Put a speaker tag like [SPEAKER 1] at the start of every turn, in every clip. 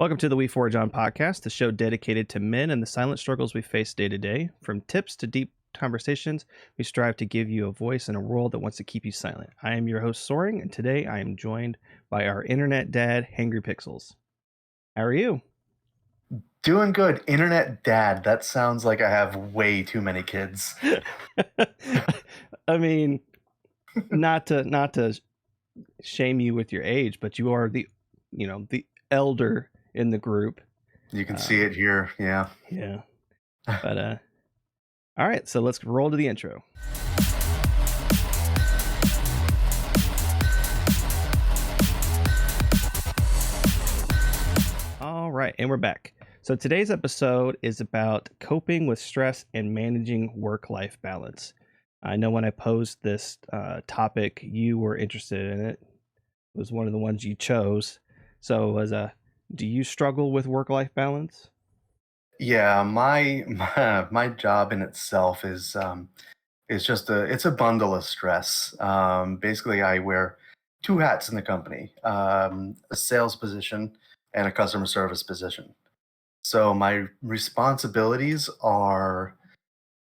[SPEAKER 1] Welcome to the We Forge On podcast, the show dedicated to men and the silent struggles we face day to day. From tips to deep conversations, we strive to give you a voice in a world that wants to keep you silent. I am your host, Soaring, and today I am joined by our internet dad, HangryPixels. How are you?
[SPEAKER 2] Doing good. Internet dad. That sounds like I have way too many kids.
[SPEAKER 1] I mean, not to shame you with your age, but you are the elder in the group.
[SPEAKER 2] You can see
[SPEAKER 1] Um,
[SPEAKER 2] it here. Yeah.
[SPEAKER 1] yeah, but all right, so let's roll to the intro. All right, and we're back. So today's episode is about coping with stress and managing work-life balance. I know when I posed this topic, you were interested in it. It was one of the ones you chose. So, do you struggle with work-life balance?
[SPEAKER 2] Yeah, my job in itself is just a bundle of stress. Basically I wear two hats in the company. A sales position and a customer service position. So my responsibilities are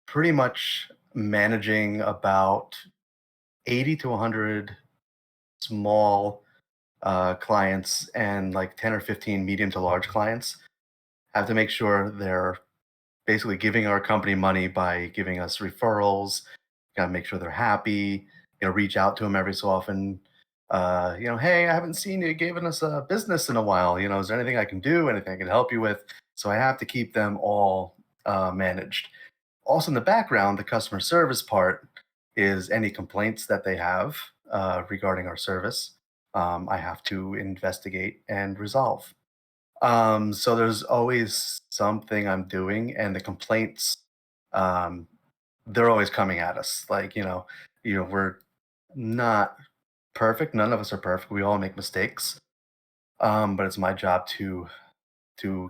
[SPEAKER 2] pretty much managing about 80 to 100 small clients and like 10 or 15 medium to large clients. Have to make sure they're basically giving our company money by giving us referrals. Got to make sure they're happy. Reach out to them every so often. Hey, I haven't seen you giving us a business in a while. Is there anything I can do? Anything I can help you with? So I have to keep them all managed. Also, in the background, the customer service part is any complaints that they have regarding our service. I have to investigate and resolve. So there's always something I'm doing, and the complaints, um, they're always coming at us. Like, we're not perfect. None of us are perfect. We all make mistakes. But it's my job to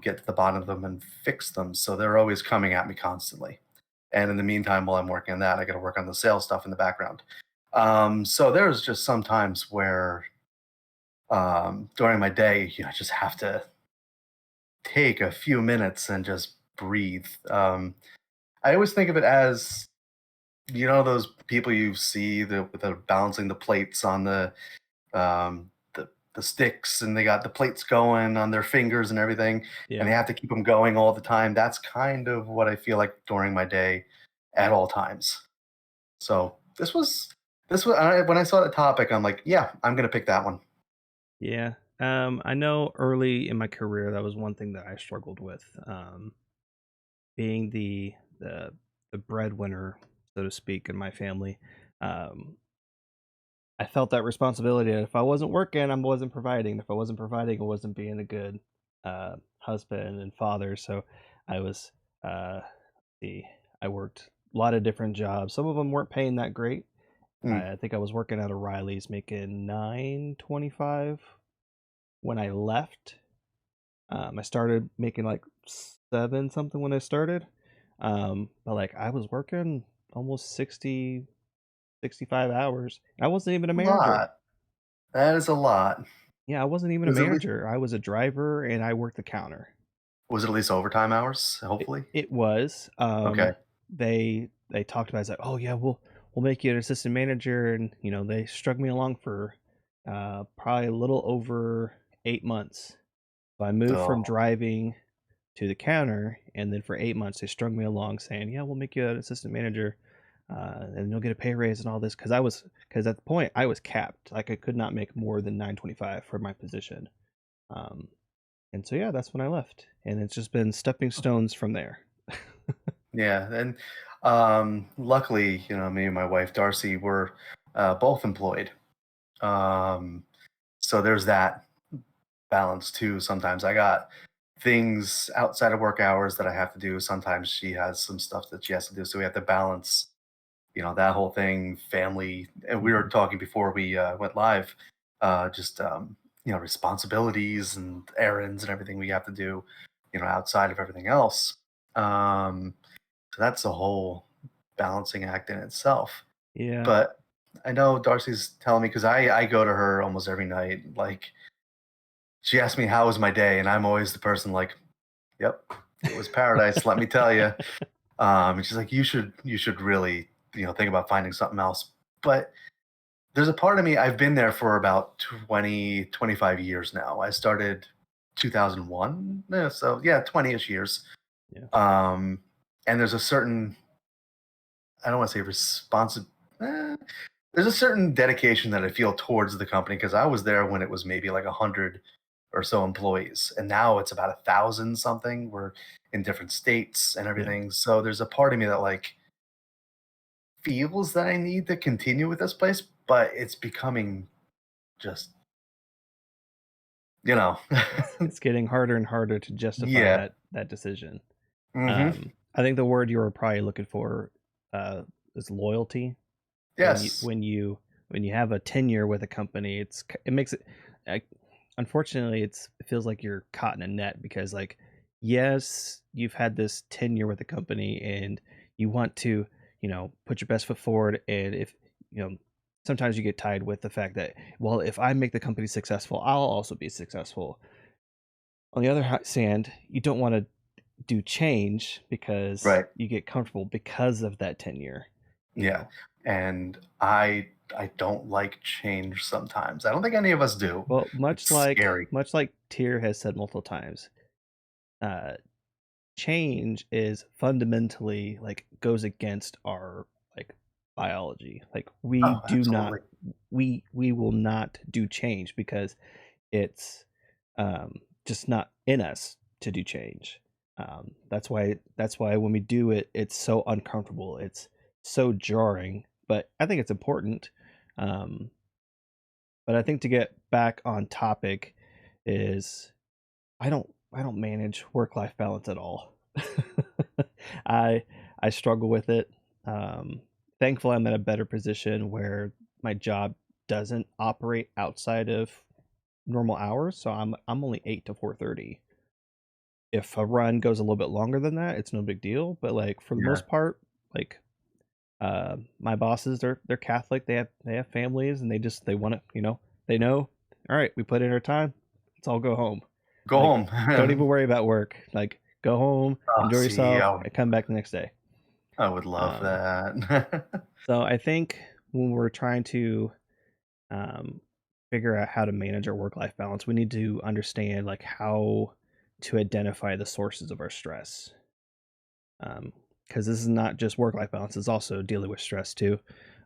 [SPEAKER 2] get to the bottom of them and fix them. So they're always coming at me constantly. And in the meantime, while I'm working on that, I got to work on the sales stuff in the background. So there's just some times where during my day, I just have to take a few minutes and just breathe. I always think of it as those people you see that are balancing the plates on the sticks, and they got the plates going on their fingers and everything, and
[SPEAKER 1] Yeah.
[SPEAKER 2] they have to keep them going all the time. That's kind of what I feel like during my day at all times. So when I saw the topic, I'm like, yeah, I'm gonna pick that one.
[SPEAKER 1] Yeah. I know early in my career that was one thing that I struggled with. Being the breadwinner, so to speak, in my family. Um, I felt that responsibility. If I wasn't working, I wasn't providing. If I wasn't providing, I wasn't being a good husband and father. So I was uh, the I worked a lot of different jobs. Some of them weren't paying that great.
[SPEAKER 2] Mm,
[SPEAKER 1] I think I was working at O'Reilly's making 9.25 when I left. I started making like seven something when I started. But like I was working almost 60, 65 hours. I wasn't even a
[SPEAKER 2] a
[SPEAKER 1] manager.
[SPEAKER 2] lot. That is a lot.
[SPEAKER 1] Yeah, I wasn't even a
[SPEAKER 2] Was it at least
[SPEAKER 1] manager. I was a driver and I worked the counter.
[SPEAKER 2] was it at least overtime hours?
[SPEAKER 1] It,
[SPEAKER 2] Hopefully.
[SPEAKER 1] it was.
[SPEAKER 2] Okay.
[SPEAKER 1] They talked about it. It's like, oh yeah, we'll make you an assistant manager, and they strung me along for probably a little over 8 months. So I moved from
[SPEAKER 2] Oh,
[SPEAKER 1] driving to the counter, and then for 8 months they strung me along, saying, "Yeah, we'll make you an assistant manager, and you'll get a pay raise and all this." Because at the point I was capped, like I could not make more than 9.25 for my position. Um, and so yeah, that's when I left, and it's just been stepping stones from there.
[SPEAKER 2] yeah. And luckily, me and my wife Darcy were both employed. Um, so there's that balance too. Sometimes I got things outside of work hours that I have to do. Sometimes she has some stuff that she has to do. So we have to balance, that whole thing, family. And we were
[SPEAKER 1] Mhm.
[SPEAKER 2] talking before we went live, just, responsibilities and errands and everything we have to do, outside of everything else. Um, so that's a whole balancing act in itself.
[SPEAKER 1] Yeah,
[SPEAKER 2] But I know Darcy's telling me because I go to her almost every night. Like she asked me how was my day, and I'm always the person like, "Yep, it was paradise, let me tell you." And she's like, you should really, think about finding something else. But there's a part of me, I've been there for about 20, 25 years now. I started 2001, so yeah, 20ish years.
[SPEAKER 1] Yeah.
[SPEAKER 2] Um, and there's a certain, I don't want to say responsive. There's a certain dedication that I feel towards the company because I was there when it was maybe like 100 or so employees, and now it's about 1,000 something. We're in different states and
[SPEAKER 1] Yeah.
[SPEAKER 2] everything, so there's a part of me that like feels that I need to continue with this place, but it's becoming just, you know,
[SPEAKER 1] It's getting harder and harder to justify
[SPEAKER 2] yeah.
[SPEAKER 1] that decision.
[SPEAKER 2] Hmm.
[SPEAKER 1] I think the word you were probably looking for uh, is loyalty. When you
[SPEAKER 2] Yes.
[SPEAKER 1] when you when you have a tenure with a company, it makes it. I, Unfortunately, it feels like you're caught in a net because, like, yes, you've had this tenure with a company, and you want to, put your best foot forward. And if you know, sometimes you get tied with the fact that, well, if I make the company successful, I'll also be successful. On the other hand, you don't want to do change because
[SPEAKER 2] Right.
[SPEAKER 1] you get comfortable because of that tenure. You
[SPEAKER 2] Yeah.
[SPEAKER 1] know,
[SPEAKER 2] And I don't like change sometimes. I don't think any of us do.
[SPEAKER 1] well,
[SPEAKER 2] It's scary.
[SPEAKER 1] much like Tyr has said multiple times, uh, change is fundamentally like goes against our like biology. Like
[SPEAKER 2] Oh, absolutely.
[SPEAKER 1] we will not do change because it's just not in us to do change. That's why when we do it, it's so uncomfortable. It's so jarring, but I think it's important. Um, but I think to get back on topic is I don't manage work life balance at all. I I struggle with it. Thankfully, I'm in a better position where my job doesn't operate outside of normal hours, so I'm only 8 to 4:30. If a run goes a little bit longer than that, it's no big deal. But like for the
[SPEAKER 2] Yeah.
[SPEAKER 1] most part, like my bosses, they're Catholic. They have families, and they want to, they know. All right, we put in our time. Let's all go home.
[SPEAKER 2] Go
[SPEAKER 1] Like, don't even
[SPEAKER 2] home.
[SPEAKER 1] worry about work. Like, go home,
[SPEAKER 2] Oh,
[SPEAKER 1] enjoy
[SPEAKER 2] see,
[SPEAKER 1] yourself, and come back the next day.
[SPEAKER 2] I would love
[SPEAKER 1] Um,
[SPEAKER 2] that.
[SPEAKER 1] so I think when we're trying to um, figure out how to manage our work life balance, we need to understand like how to identify the sources of our stress. Because this is not just work life balance; it's also dealing with stress too.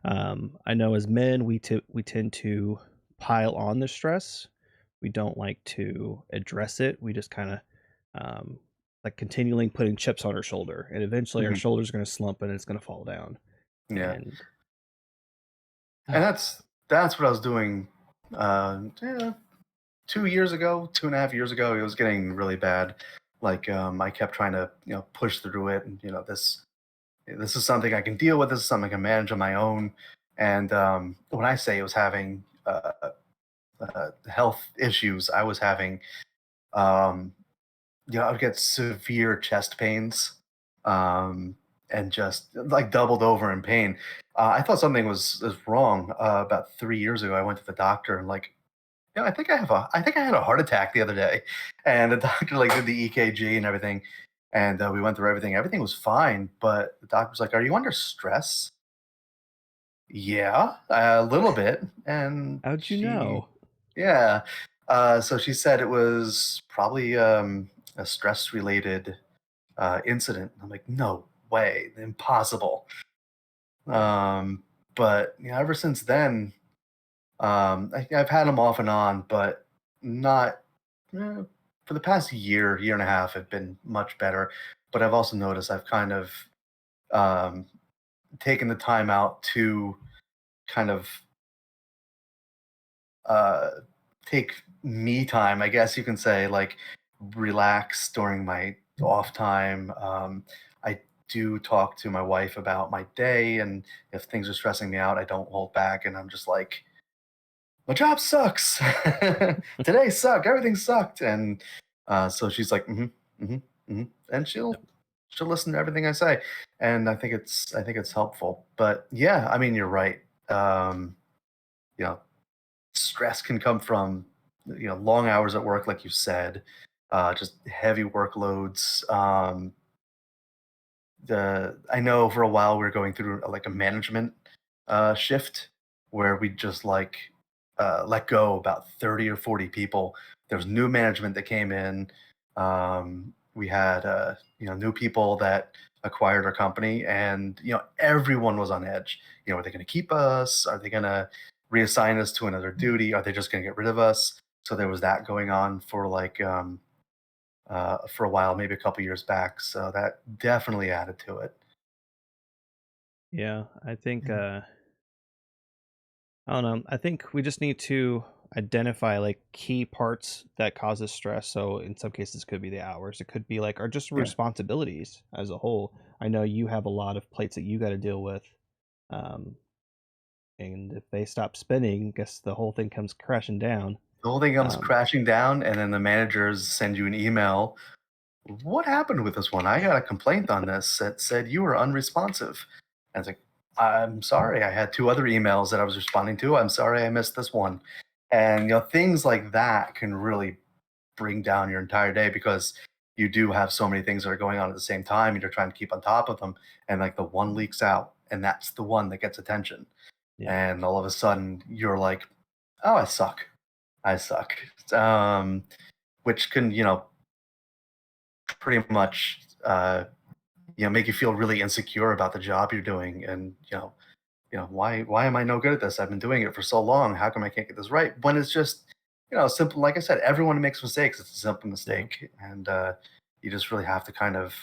[SPEAKER 1] I know as men, we tend to pile on the stress. We don't like to address it. We just kind of um, like continually putting chips on our shoulder, and eventually our
[SPEAKER 2] Mhm.
[SPEAKER 1] shoulder's going to slump and it's going to fall down.
[SPEAKER 2] Yeah.
[SPEAKER 1] And
[SPEAKER 2] And that's what I was doing, yeah, 2 years ago, 2.5 years ago. It was getting really bad. Like, I kept trying to, push through it, and this is something I can deal with. This is something I can manage on my own. And when I say it was having health issues, I was having, um, I would get severe chest pains, um, and just like doubled over in pain. I thought something was wrong. About 3 years ago, I went to the doctor and like, I think I had a heart attack the other day, and the doctor like did the EKG and everything, and we went through everything. Everything was fine, but the doctor was like, "Are you under stress?" Yeah, a little bit. And
[SPEAKER 1] how'd you know?
[SPEAKER 2] yeah. So she said it was probably a stress related incident. I'm like, no way, impossible.
[SPEAKER 1] Yeah.
[SPEAKER 2] Um, but ever since then, I've had them off and on, but not for the past year, year and a half. Have been much better. But I've also noticed I've kind of um, taken the time out to kind of uh, take me time, I guess you can say, like relax during my off time. I do talk to my wife about my day, and if things are stressing me out, I don't hold back, and I'm just like, my job sucks. Today sucked. Everything sucked, and so she's like, mm-hmm, and
[SPEAKER 1] Yep.
[SPEAKER 2] she'll listen to everything I say, and I think it's helpful. But yeah, I mean, you're right. You know, stress can come from long hours at work, like you said, just heavy workloads. The I know for a while we were going through like a management shift where we just like let go about 30 or 40 people. There was new management that came in. We had new people that acquired our company, and everyone was on edge. Are they going to keep us? Are they going to reassign us to another duty? Are they just going to get rid of us? So there was that going on for a while, maybe a couple years back. So that definitely added to it.
[SPEAKER 1] Yeah, I think
[SPEAKER 2] Mhm.
[SPEAKER 1] I don't know. I think we just need to identify like key parts that causes stress. So in some cases it could be the hours. It could be like or just
[SPEAKER 2] Yeah.
[SPEAKER 1] responsibilities as a whole. I know you have a lot of plates that you got to deal with. Um, and if they stop spinning, I guess the whole thing comes crashing down.
[SPEAKER 2] The whole thing comes
[SPEAKER 1] Um,
[SPEAKER 2] crashing down, and then the managers send you an email. What happened with this one? I got a complaint on this that said you were unresponsive. And it's like, I'm sorry. I had two other emails that I was responding to. I'm sorry I missed this one. And things like that can really bring down your entire day because you do have so many things that are going on at the same time and you're trying to keep on top of them. And like the one leaks out, and that's the one that gets attention.
[SPEAKER 1] yeah.
[SPEAKER 2] And all of a sudden you're like, oh, I suck. I suck. Um, which can, pretty much, make you feel really insecure about the job you're doing. And, why am I no good at this? I've been doing it for so long. How come I can't get this right? When it's just, simple. Like I said, everyone makes mistakes. It's a simple
[SPEAKER 1] Yeah.
[SPEAKER 2] mistake. And you just really have to kind of,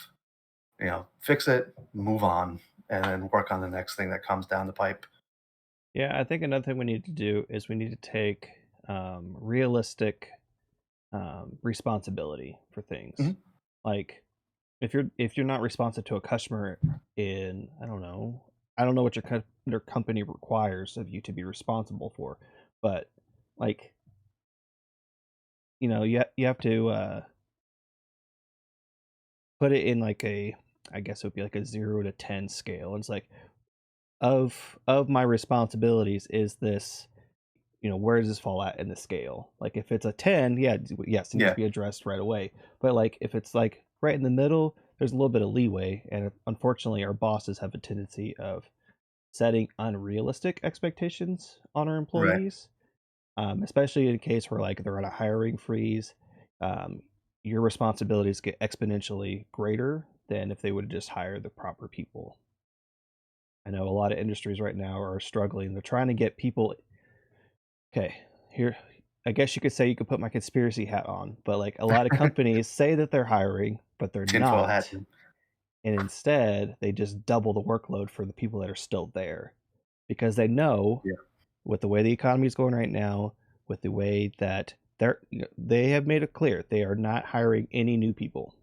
[SPEAKER 2] fix it, move on, and then work on the next thing that comes down the pipe.
[SPEAKER 1] Yeah, I think another thing we need to do is we need to take realistic responsibility for things.
[SPEAKER 2] Mhm.
[SPEAKER 1] Like if you're not responsive to a customer in I don't know what your company requires of you to be responsible for, but like you have to put it in like a I guess it would be like a 0 to 10 scale. It's like of my responsibilities is this where does this fall at in the scale? Like if it's a 10, yeah, yes, it needs to
[SPEAKER 2] Yeah.
[SPEAKER 1] be addressed right away. But like if it's like right in the middle, there's a little bit of leeway. And unfortunately, our bosses have a tendency of setting unrealistic expectations on our
[SPEAKER 2] Right.
[SPEAKER 1] employees, especially in a case where like they're on a hiring freeze. Um, your responsibilities get exponentially greater than if they would just hire the proper people. I know a lot of industries right now are struggling. They're trying to get people. Okay, here, I guess you could say you could put my conspiracy hat on, but like a lot of companies say that they're hiring, but they're
[SPEAKER 2] Tinfoil hat.
[SPEAKER 1] not. And instead, they just double the workload for the people that are still there because they know
[SPEAKER 2] Yeah.
[SPEAKER 1] with the way the economy is going right now, with the way that they have made it clear they are not hiring any new people.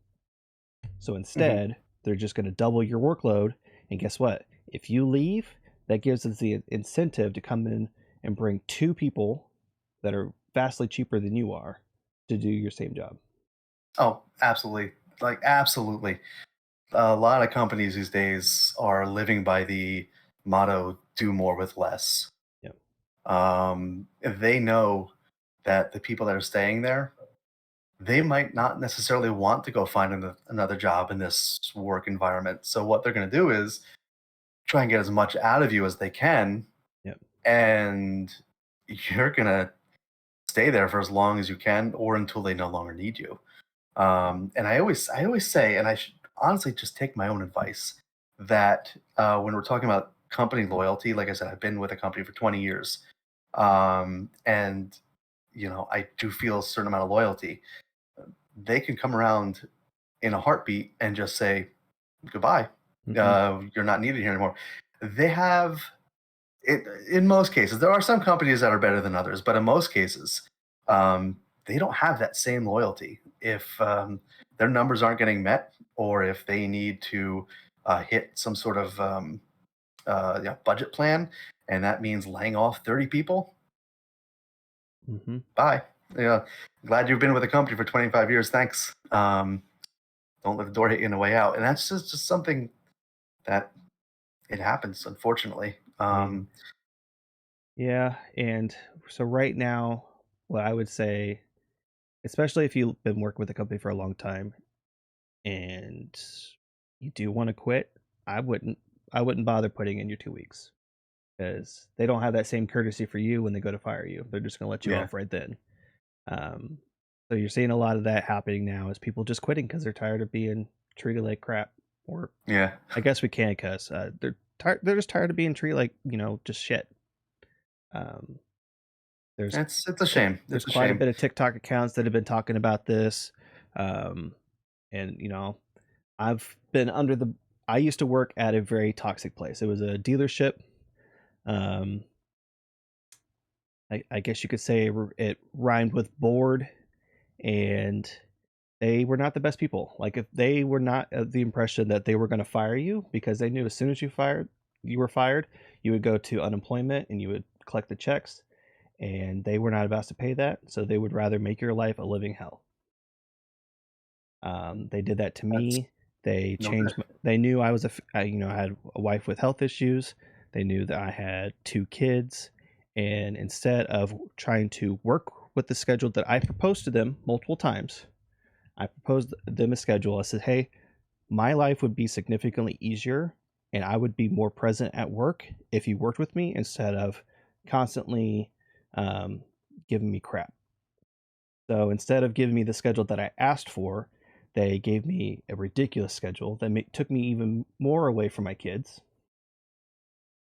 [SPEAKER 1] So
[SPEAKER 2] Hmm.
[SPEAKER 1] instead, they're just going to double your workload. And guess what? If you leave, that gives us the incentive to come in and bring two people that are vastly cheaper than you are to do your same job.
[SPEAKER 2] Oh, absolutely. Like, absolutely. A lot of companies these days are living by the motto do more with less.
[SPEAKER 1] Yep.
[SPEAKER 2] They know that the people that are staying there, they might not necessarily want to go find another job in this work environment. So, what they're going to do is try and get as much out of you as they can,
[SPEAKER 1] Yep.
[SPEAKER 2] and you're going to stay there for as long as you can or until they no longer need you. And I always say, and I should honestly just take my own advice that when we're talking about company loyalty, like I said, I've been with a company for 20 years, and I do feel a certain amount of loyalty. They can come around in a heartbeat and just say goodbye.
[SPEAKER 1] Hmm.
[SPEAKER 2] You're not needed here anymore. They have it in most cases. There are some companies that are better than others, but in most cases, they don't have that same loyalty. If their numbers aren't getting met, or if they need to hit some sort of budget plan, and that means laying off 30 people,
[SPEAKER 1] Hmm.
[SPEAKER 2] bye. Yeah, glad you've been with the company for 25 years. Thanks. Don't let the door hit you on the way out. And that's just something that it happens, unfortunately.
[SPEAKER 1] I mean, yeah. And so right now, what I would say, especially if you've been working with a company for a long time and you do want to quit, I wouldn't I wouldn't bother putting in your 2 weeks because they don't have that same courtesy for you when they go to fire you. They're just gonna let you
[SPEAKER 2] Yeah.
[SPEAKER 1] off right then. Um, so you're seeing a lot of that happening now is people just quitting because they're tired of being treated like crap. Or
[SPEAKER 2] Yeah.
[SPEAKER 1] I guess we can cuss. They're tired. They're just tired of being treated like just shit. Um, there's
[SPEAKER 2] It's a
[SPEAKER 1] qu-
[SPEAKER 2] shame.
[SPEAKER 1] there's
[SPEAKER 2] It's a
[SPEAKER 1] quite a
[SPEAKER 2] shame.
[SPEAKER 1] bit of TikTok accounts that have been talking about this, and I've been under the. I used to work at a very toxic place. It was a dealership. Um, I guess you could say it rhymed with bored, and they were not the best people. Like if they were not of the impression that they were going to fire you because they knew as soon as you were fired, you would go to unemployment and you would collect the checks, and they were not about to pay that, so they would rather make your life a living hell. They did that to
[SPEAKER 2] That's
[SPEAKER 1] me. They
[SPEAKER 2] no good.
[SPEAKER 1] changed. They knew I was I had a wife with health issues. They knew that I had 2 kids, and instead of trying to work with the schedule that I proposed to them multiple times, I proposed them a schedule. I said, "Hey, my life would be significantly easier, and I would be more present at work if you worked with me instead of constantly um, giving me crap." So instead of giving me the schedule that I asked for, they gave me a ridiculous schedule that took me even more away from my kids.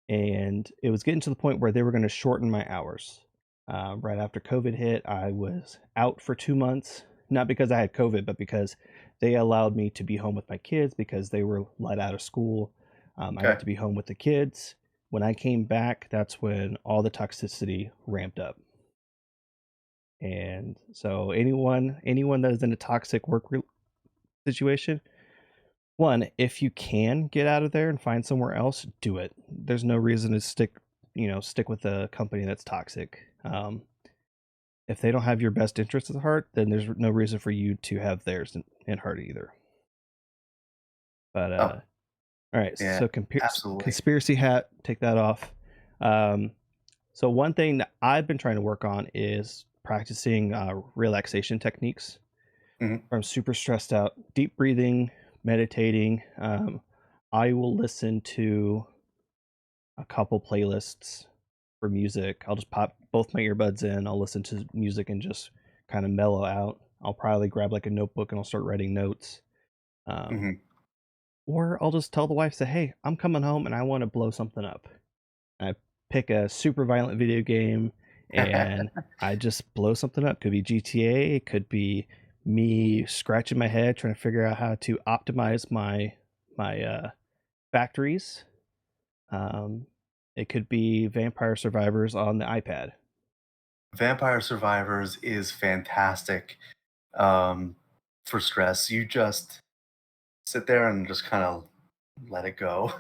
[SPEAKER 1] And it was getting to the point where they were going to shorten my hours. Right after COVID hit, I was out for 2 months, not because I had COVID, but because they allowed me to be home with my kids because they were let out of school. I got
[SPEAKER 2] Okay.
[SPEAKER 1] to be home with the kids. When I came back, that's when all the toxicity ramped up. And so anyone that is in a toxic situation, one, if you can get out of there and find somewhere else, do it. There's no reason to stick with a company that's toxic. If they don't have your best interests at heart, then there's no reason for you to have theirs in heart either. But
[SPEAKER 2] Oh,
[SPEAKER 1] all right,
[SPEAKER 2] yeah,
[SPEAKER 1] so
[SPEAKER 2] absolutely.
[SPEAKER 1] conspiracy hat, take that off. Um, so one thing that I've been trying to work on is practicing relaxation techniques.
[SPEAKER 2] Mhm.
[SPEAKER 1] I'm super stressed out, deep breathing, meditating. I will listen to a couple playlists for music. I'll just pop both my earbuds in. I'll listen to music and just kind of mellow out. I'll probably grab like a notebook and I'll start writing notes. Um,
[SPEAKER 2] Mhm.
[SPEAKER 1] or I'll just tell the wife, say, "Hey, I'm coming home and I want to blow something up." I pick a super violent video game and I just blow something up. Could be GTA, it could be me scratching my head trying to figure out how to optimize my factories. Um, it could be Vampire Survivors on the iPad.
[SPEAKER 2] Vampire Survivors is fantastic, um, for stress. You just sit there and just kinda let it go.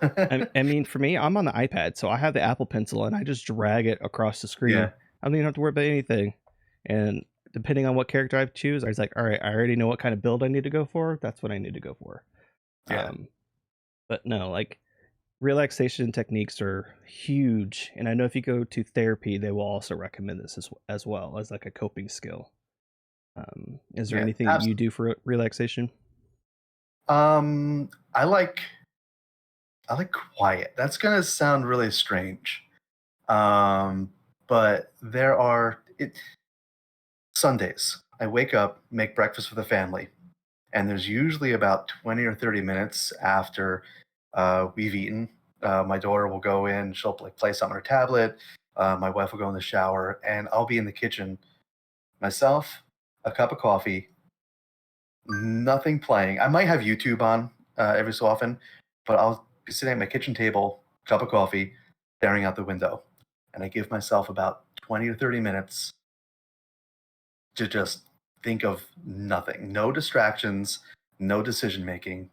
[SPEAKER 1] I mean, for me, I'm on the iPad, so I have the Apple Pencil and I just drag it across the screen.
[SPEAKER 2] Yeah,
[SPEAKER 1] I don't even have to worry about anything. And depending on what character I choose, I was like, all right, I already know what kind of build I need to go for. That's what I need to go for.
[SPEAKER 2] yeah,
[SPEAKER 1] Um, but no, like relaxation techniques are huge, and I know if you go to therapy, they will also recommend this as well as like a coping skill. Is there
[SPEAKER 2] yeah,
[SPEAKER 1] anything that you do for relaxation?
[SPEAKER 2] I like quiet. That's gonna sound really strange, um, but there are Sundays, I wake up, make breakfast for the family, and there's usually about 20 or 30 minutes after we've eaten. My daughter will go in, she'll like play something on her tablet. My wife will go in the shower, and I'll be in the kitchen myself, a cup of coffee, nothing playing. I might have YouTube on every so often, but I'll be sitting at my kitchen table, cup of coffee, staring out the window, and I give myself about 20 or 30 minutes to just think of nothing, no distractions, no decision making,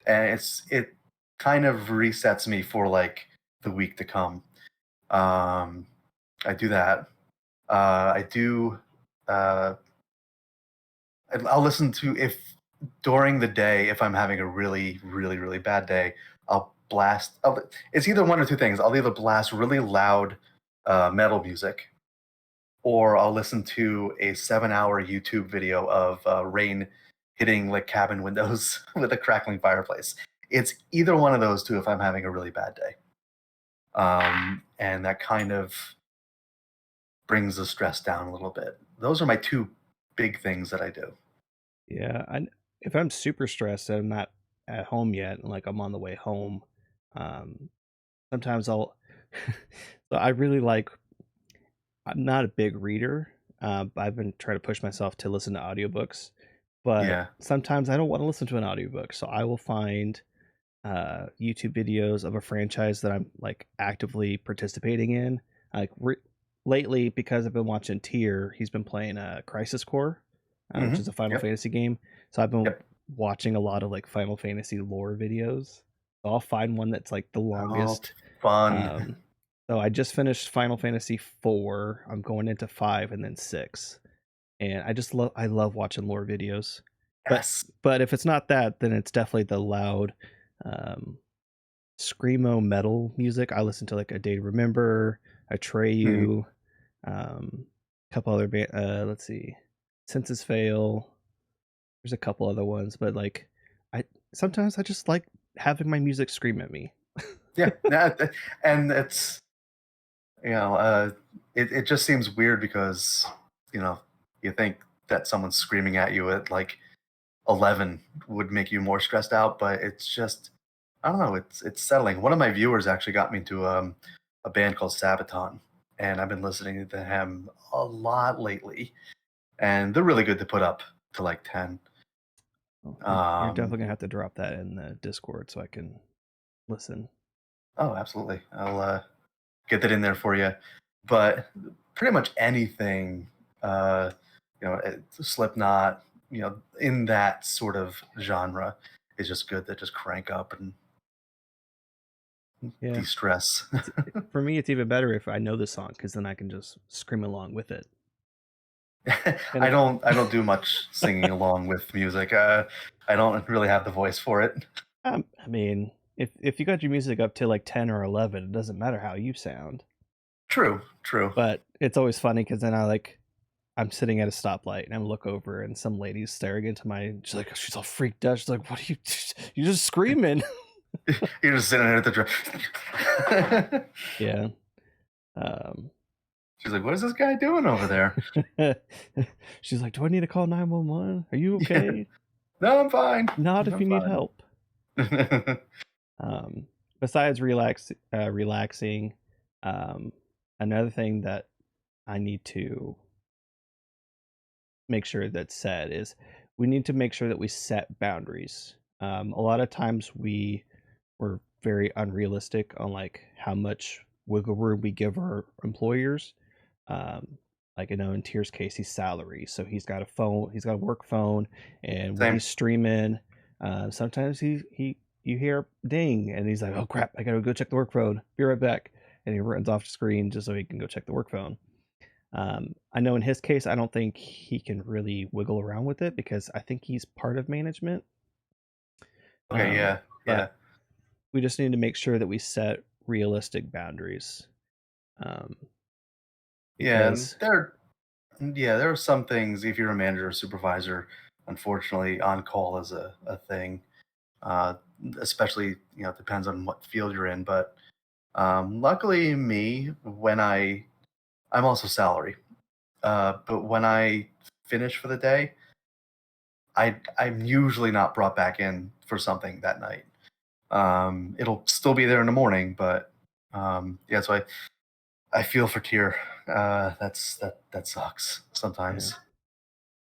[SPEAKER 2] and it kind of resets me for like the week to come. Um, I do that. I do. Uh, I'll listen to if during the day if I'm having a really really bad day. I'll blast. It's either one or two things. I'll either blast really loud metal music, or I'll listen to a 7-hour YouTube video of rain hitting like cabin windows with a crackling fireplace. It's either one of those two if I'm having a really bad day. And that kind of brings the stress down a little bit. Those are my two big things that I do.
[SPEAKER 1] Yeah, if I'm super stressed and I'm not at home yet, and like I'm on the way home, um, sometimes I'll. So I really like. I'm not a big reader. I've been trying to push myself to listen to audiobooks, but
[SPEAKER 2] Yeah.
[SPEAKER 1] sometimes I don't want to listen to an audiobook. So I will find YouTube videos of a franchise that I'm like actively participating in. Like lately, because I've been watching Tier, he's been playing Crisis Core, which is a Final
[SPEAKER 2] Yep.
[SPEAKER 1] Fantasy game. So I've been
[SPEAKER 2] Yep.
[SPEAKER 1] watching a lot of like Final Fantasy lore videos. So I'll find one that's like the
[SPEAKER 2] Oh,
[SPEAKER 1] longest.
[SPEAKER 2] fun.
[SPEAKER 1] Um, so I just finished Final Fantasy 4. I'm going into 5 and then 6. And I love watching lore videos. But
[SPEAKER 2] Yes.
[SPEAKER 1] but if it's not that, then it's definitely the loud um screamo metal music. I listen to like A Day to Remember,
[SPEAKER 2] Mhm.
[SPEAKER 1] Atreyu, a couple other let's see. Senses Fail. There's a couple other ones, but like I sometimes I just like having my music scream at me.
[SPEAKER 2] Yeah. And it's, you know, it just seems weird because, you know, you think that someone screaming at you at like 11 would make you more stressed out, but it's just, I don't know, it's settling. One of my viewers actually got me into a band called Sabaton, and I've been listening to him a lot lately, and they're really good to put up to like 10.
[SPEAKER 1] Oh, you're
[SPEAKER 2] Um,
[SPEAKER 1] definitely gonna have to drop that in the Discord so I can listen.
[SPEAKER 2] oh, absolutely. I'll get that in there for you. But pretty much anything, uh, Slipknot, in that sort of genre is just good to just crank up and
[SPEAKER 1] Yeah,
[SPEAKER 2] de-stress.
[SPEAKER 1] for me. It's even better if I know the song because then I can just scream along with it. And if
[SPEAKER 2] I don't do much singing along with music. I don't really have the voice for it.
[SPEAKER 1] I mean, if you got your music up to like 10 or 11, it doesn't matter how you sound.
[SPEAKER 2] True, true.
[SPEAKER 1] But it's always funny because then I'm sitting at a stoplight and I look over and some lady's staring into my. She's all freaked out. She's like, "What are you? You just screaming?"
[SPEAKER 2] You're just sitting there at the drive.
[SPEAKER 1] Yeah. Um,
[SPEAKER 2] She's like, "What is this guy doing over there?"
[SPEAKER 1] she's like, "Do I need to call 911? Are you
[SPEAKER 2] Yeah.
[SPEAKER 1] okay?
[SPEAKER 2] No, I'm fine.
[SPEAKER 1] Not if
[SPEAKER 2] I'm
[SPEAKER 1] you need
[SPEAKER 2] fine.
[SPEAKER 1] help." Besides relaxing, um, another thing that I need to make sure that's said is we need to make sure that we set boundaries. A lot of times we're very unrealistic on like how much wiggle room we give our employers. Um, like I know in Tier's case, he's salary, so he's got a phone, he's got a work phone, and when
[SPEAKER 2] Same.
[SPEAKER 1] he's streaming, sometimes he you hear ding, and he's like, "Oh crap, I gotta go check the work phone. Be right back," and he runs off the screen just so he can go check the work phone. I know in his case, I don't think he can really wiggle around with it because I think he's part of management.
[SPEAKER 2] Okay, yeah,
[SPEAKER 1] But
[SPEAKER 2] yeah.
[SPEAKER 1] we just need to make sure that we set realistic boundaries um,
[SPEAKER 2] Yeah, and
[SPEAKER 1] because
[SPEAKER 2] there are some things if you're a manager or supervisor, unfortunately, on call is a thing. Uh, Especially, it depends on what field you're in. But luckily, I'm also salary. But when I finish for the day, I'm usually not brought back in for something that night. It'll still be there in the morning, but yeah. So I feel for Tier. That sucks
[SPEAKER 1] yeah,
[SPEAKER 2] sometimes.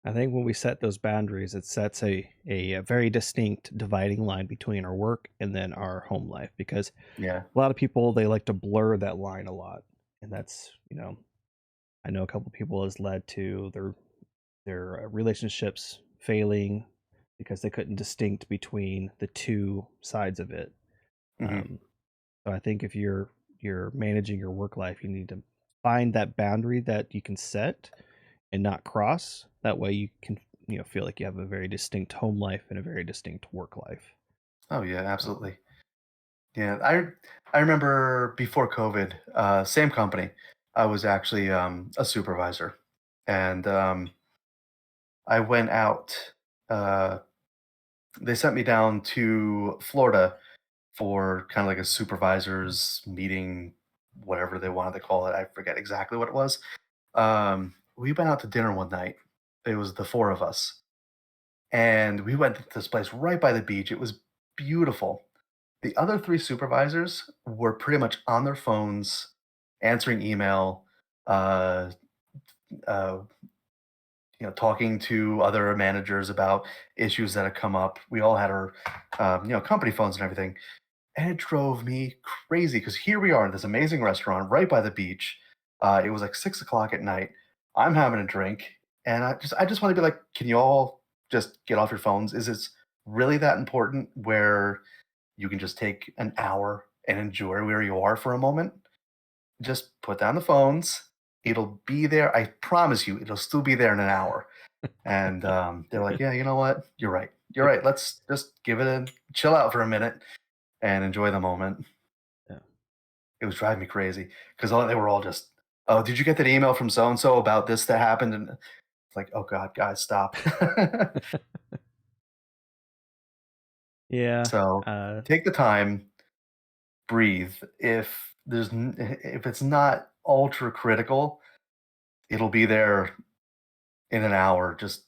[SPEAKER 1] I think when we set those boundaries, it sets a very distinct dividing line between our work and then our home life because
[SPEAKER 2] Yeah.
[SPEAKER 1] a lot of people they like to blur that line a lot, and that's I know a couple people has led to their relationships failing because they couldn't distinct between the two sides of it.
[SPEAKER 2] Hmm.
[SPEAKER 1] Um, so I think if you're managing your work life, you need to find that boundary that you can set and not cross. That way you can feel like you have a very distinct home life and a very distinct work life.
[SPEAKER 2] Oh yeah,
[SPEAKER 1] Um,
[SPEAKER 2] absolutely. Yeah, I remember before COVID, same company. I was actually a supervisor, and I went out. Uh, they sent me down to Florida for kind of like a supervisors meeting, whatever they wanted to call it. I forget exactly what it was. We went out to dinner one night. It was the four of us, and we went to this place right by the beach. It was beautiful. The other three supervisors were pretty much on their phones, answering email, uh, uh, talking to other managers about issues that had come up. We all had our, company phones and everything, and it drove me crazy because here we are in this amazing restaurant right by the beach. It was like 6 o'clock at night. I'm having a drink, and I just want to be like, can you all just get off your phones? Is this really that important? Where you can just take an hour and enjoy where you are for a moment? Just put down the phones. It'll be there. I promise you, it'll still be there in an hour. And they're like, yeah, you know what? You're right. You're
[SPEAKER 1] Like,
[SPEAKER 2] right. Let's just give it a chill out for a minute and enjoy the moment.
[SPEAKER 1] yeah.
[SPEAKER 2] It was driving me crazy because they were all just, oh, did you get that email from so and so about this that happened? And it's like, oh God, guys, stop.
[SPEAKER 1] Yeah.
[SPEAKER 2] So take the time, breathe. If it's not ultra critical, it'll be there in an hour. Just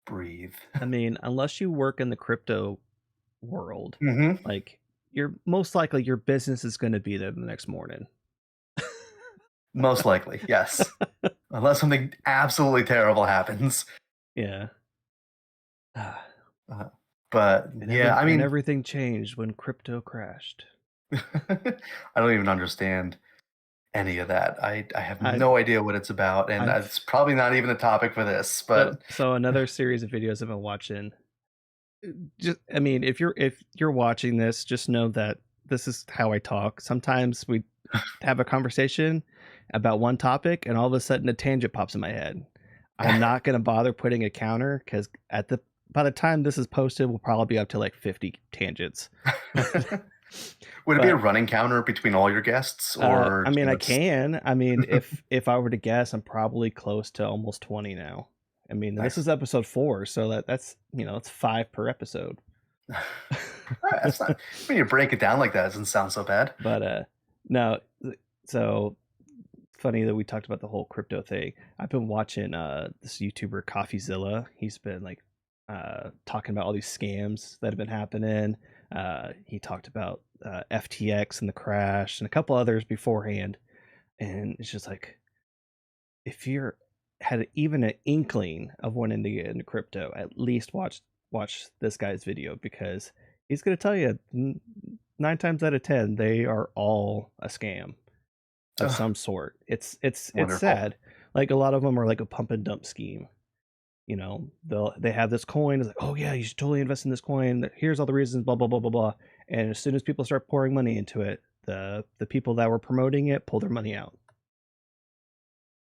[SPEAKER 2] breathe.
[SPEAKER 1] I mean, unless you work in the crypto world,
[SPEAKER 2] Hmm.
[SPEAKER 1] like you're most likely your business is going to be there the next morning.
[SPEAKER 2] Most likely, yes. Unless something absolutely terrible happens.
[SPEAKER 1] Yeah. Ah,
[SPEAKER 2] Uh, but
[SPEAKER 1] and
[SPEAKER 2] yeah, I mean,
[SPEAKER 1] everything changed when crypto crashed.
[SPEAKER 2] I don't even understand any of that. I have
[SPEAKER 1] I
[SPEAKER 2] no idea what it's about, and
[SPEAKER 1] I've
[SPEAKER 2] it's probably not even a topic for this. But
[SPEAKER 1] so another series of videos I've been watching. Just I mean, if you're watching this, just know that this is how I talk. Sometimes we have a conversation about one topic, and all of a sudden a tangent pops in my head. I'm not gonna bother putting a counter because by the time this is posted, we'll probably be up to like 50 tangents.
[SPEAKER 2] would it be a
[SPEAKER 1] But
[SPEAKER 2] running counter between all your guests, or
[SPEAKER 1] I mean, I
[SPEAKER 2] just
[SPEAKER 1] can. I mean, if I were to guess, I'm probably close to almost 20 now. I mean, this
[SPEAKER 2] nice?
[SPEAKER 1] is episode 4, so that's that's 5 per episode.
[SPEAKER 2] That's not when you break it down like that. It doesn't sound so bad.
[SPEAKER 1] But no, so funny that we talked about the whole crypto thing. I've been watching this YouTuber Coffeezilla. He's been like talking about all these scams that have been happening. He talked about FTX and the crash and a couple others beforehand, and it's just like if you're had even an inkling of wanting to get into crypto, at least watch this guy's video because he's going to tell you 9 times out of 10 they are all a scam of
[SPEAKER 2] Ugh,
[SPEAKER 1] some sort. It's
[SPEAKER 2] wonderful.
[SPEAKER 1] sad. Like a lot of them are like a pump and dump scheme. They have this coin. It's like, oh yeah, you should totally invest in this coin. Here's all the reasons. Blah blah blah blah blah. And as soon as people start pouring money into it, the people that were promoting it pull their money out.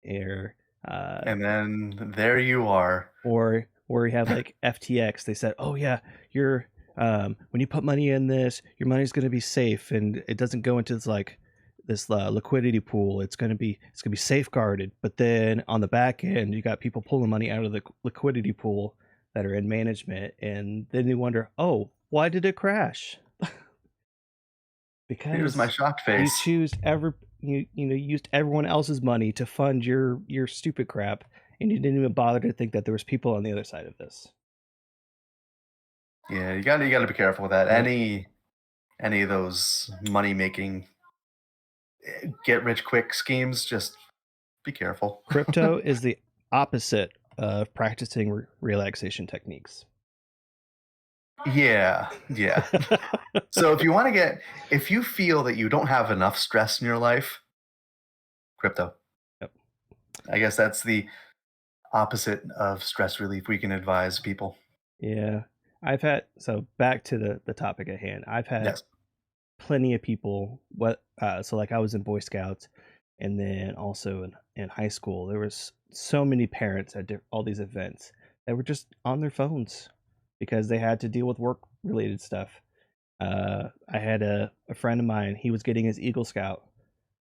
[SPEAKER 1] Or uh,
[SPEAKER 2] And then there you are.
[SPEAKER 1] or you have like FTX. They said, oh yeah, you're when you put money in this, your money's going to be safe and it doesn't go into this liquidity pool. It's going to be safeguarded. But then on the back end, you got people pulling money out of the liquidity pool that are in management, and then you wonder, oh, why did it crash?
[SPEAKER 2] Here's my
[SPEAKER 1] Because
[SPEAKER 2] shocked
[SPEAKER 1] you
[SPEAKER 2] face.
[SPEAKER 1] choose every used everyone else's money to fund your stupid crap, and you didn't even bother to think that there was people on the other side of this.
[SPEAKER 2] Yeah, you gotta be careful with that.
[SPEAKER 1] Yep.
[SPEAKER 2] Any of those money making get rich quick schemes, just be careful.
[SPEAKER 1] Crypto is the opposite of practicing relaxation techniques.
[SPEAKER 2] Yeah, yeah. So if you feel that you don't have enough stress in your life, crypto.
[SPEAKER 1] Yep.
[SPEAKER 2] I guess that's the opposite of stress relief we can advise people.
[SPEAKER 1] Yeah. So back to the topic at hand. I've had
[SPEAKER 2] Yes.
[SPEAKER 1] plenty of people so like I was in Boy Scouts, and then also in high school there was so many parents at all these events that were just on their phones because they had to deal with work related stuff. I had a friend of mine, he was getting his Eagle Scout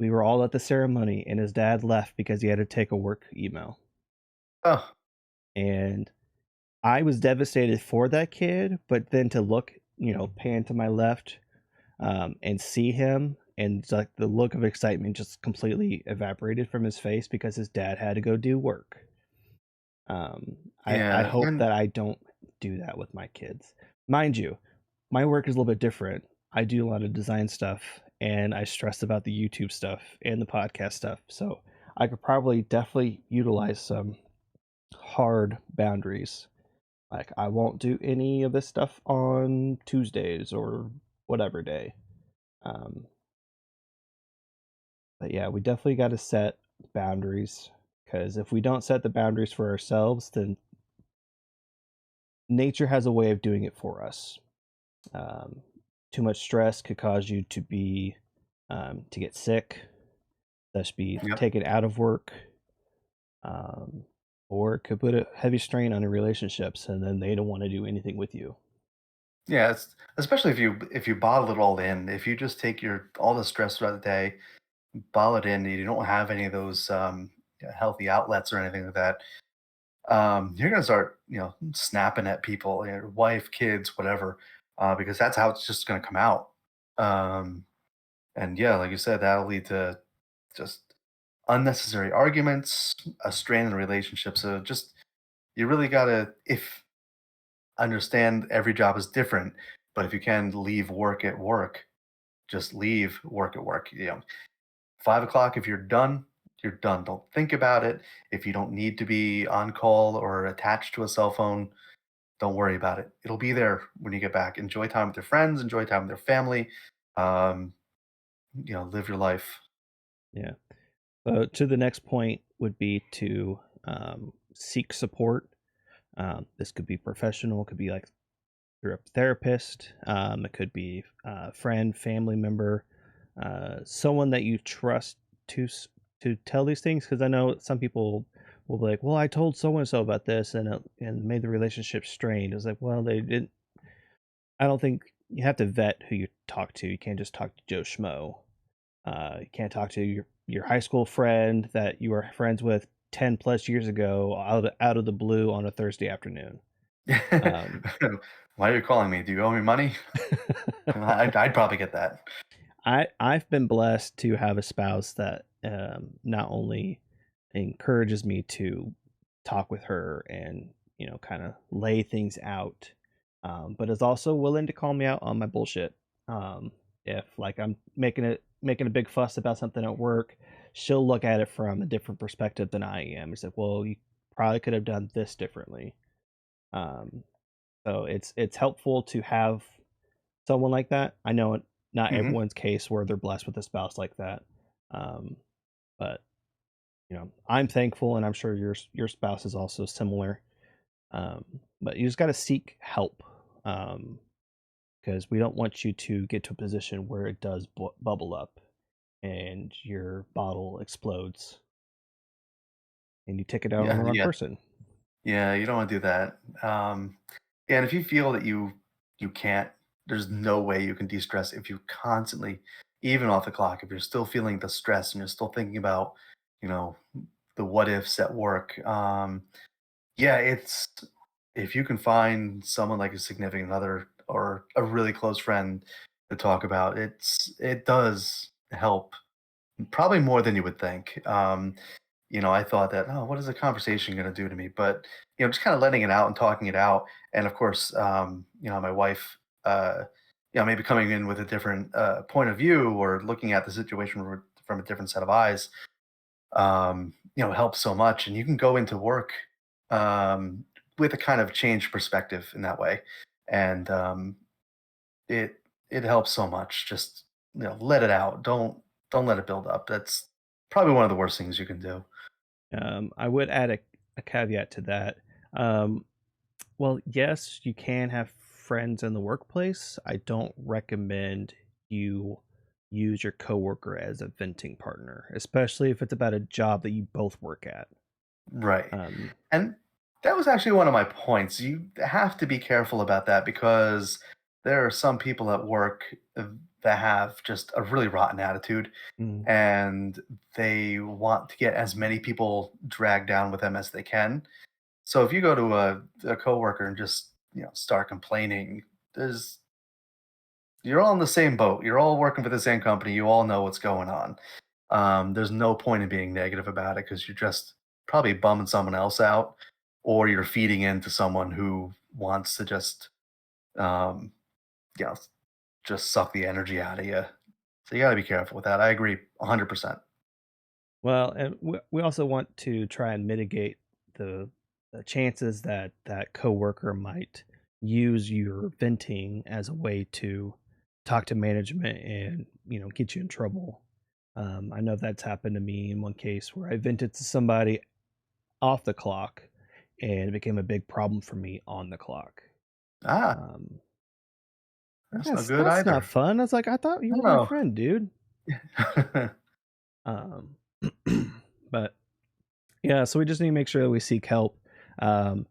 [SPEAKER 1] We were all at the ceremony, and his dad left because he had to take a work email.
[SPEAKER 2] Oh,
[SPEAKER 1] And I was devastated for that kid, but then to look, pan to my left, and see him, and it's like the look of excitement just completely evaporated from his face because his dad had to go do work. I
[SPEAKER 2] yeah,
[SPEAKER 1] hope
[SPEAKER 2] and
[SPEAKER 1] that I don't do that with my kids. Mind you, my work is a little bit different. I do a lot of design stuff, and I stress about the YouTube stuff and the podcast stuff. So I could probably definitely utilize some hard boundaries. Like I won't do any of this stuff on Tuesdays or whatever day. Um, but yeah, we definitely got to set boundaries, because if we don't set the boundaries for ourselves, then nature has a way of doing it for us. Um, Too much stress could cause you to get sick, thus be
[SPEAKER 2] yep.
[SPEAKER 1] taken out of work, um, or it could put a heavy strain on your relationships, and then they don't want to do anything with you.
[SPEAKER 2] Yeah, it's especially if you bottle it all in. If you just take your all the stress throughout the day, bottle it in, and you don't have any of those healthy outlets or anything like that. You're gonna start, snapping at people, your wife, kids, whatever, because that's how it's just gonna come out. Um, and yeah, like you said, that'll lead to just unnecessary arguments, a strain in the relationship. So just you really gotta if understand every job is different, but if you can leave work at work, just leave work at work. 5 o'clock, if you're done, you're done. Don't think about it. If you don't need to be on call or attached to a cell phone, don't worry about it. It'll be there when you get back. Enjoy time with your friends, enjoy time with your family. Um, live your life.
[SPEAKER 1] Yeah. To the next point would be to seek support. This could be professional, could be like through a therapist. It could be a friend, family member, someone that you trust to tell these things. Because I know some people will be like, "Well, I told so and so about this, and made the relationship strained." It's like, well, they didn't. I don't think you have to vet who you talk to. You can't just talk to Joe Schmo. You can't talk to your high school friend that you were friends with 10 plus years ago out of the blue on a Thursday afternoon. Um,
[SPEAKER 2] Why are you calling me? Do you owe me money? I'd probably get that.
[SPEAKER 1] I've been blessed to have a spouse that not only encourages me to talk with her and kind of lay things out, but is also willing to call me out on my bullshit. If like I'm making a big fuss about something at work, she'll look at it from a different perspective than I am. It's like, well, you probably could have done this differently. Um, so it's helpful to have someone like that. I know not
[SPEAKER 2] Hmm.
[SPEAKER 1] everyone's case where they're blessed with a spouse like that, um, but I'm thankful, and I'm sure your spouse is also similar. But you just got to seek help, because we don't want you to get to a position where it does bubble up and your bottle explodes and you take it out on
[SPEAKER 2] Yeah,
[SPEAKER 1] the wrong
[SPEAKER 2] yeah,
[SPEAKER 1] person.
[SPEAKER 2] yeah. You don't want to do that. Yeah, and if you feel that you can't, there's no way you can de-stress if you constantly, even off the clock, if you're still feeling the stress and you're still thinking about, you know, the what ifs at work. Yeah, it's if you can find someone like a significant other or a really close friend to talk about, it does help probably more than you would think. I thought that, oh, what is a conversation going to do to me? But just kind of letting it out and talking it out, and of course, my wife, maybe coming in with a different point of view or looking at the situation from a different set of eyes, helps so much. And you can go into work um, with a kind of changed perspective in that way, and it helps so much. Just let it out. Don't let it build up. That's probably one of the worst things you can do.
[SPEAKER 1] I would add a caveat to that. Um, well, yes, you can have friends in the workplace. I don't recommend you use your coworker as a venting partner, especially if it's about a job that you both work at.
[SPEAKER 2] Right.
[SPEAKER 1] Um,
[SPEAKER 2] And that was actually one of my points. You have to be careful about that because there are some people at work. that have just a really rotten attitude,
[SPEAKER 1] Mm.
[SPEAKER 2] and they want to get as many people dragged down with them as they can. So if you go to a coworker and just start complaining, there's you're all in the same boat. You're all working for the same company. You all know what's going on. There's no point in being negative about it because you're just probably bumming someone else out, or you're feeding into someone who wants to just, um, you know, just suck the energy out of you. So you got to be careful with that. I agree 100%.
[SPEAKER 1] Well, and we also want to try and mitigate the chances that that coworker might use your venting as a way to talk to management and get you in trouble. I know that's happened to me in one case where I vented to somebody off the clock, and it became a big problem for me on the clock.
[SPEAKER 2] Ah,
[SPEAKER 1] Um,
[SPEAKER 2] that's no
[SPEAKER 1] that's
[SPEAKER 2] good
[SPEAKER 1] that's not
[SPEAKER 2] either.
[SPEAKER 1] fun. I was like, I thought you were my
[SPEAKER 2] No.
[SPEAKER 1] friend, dude. Um, but yeah, so we just need to make sure that we seek help. Um,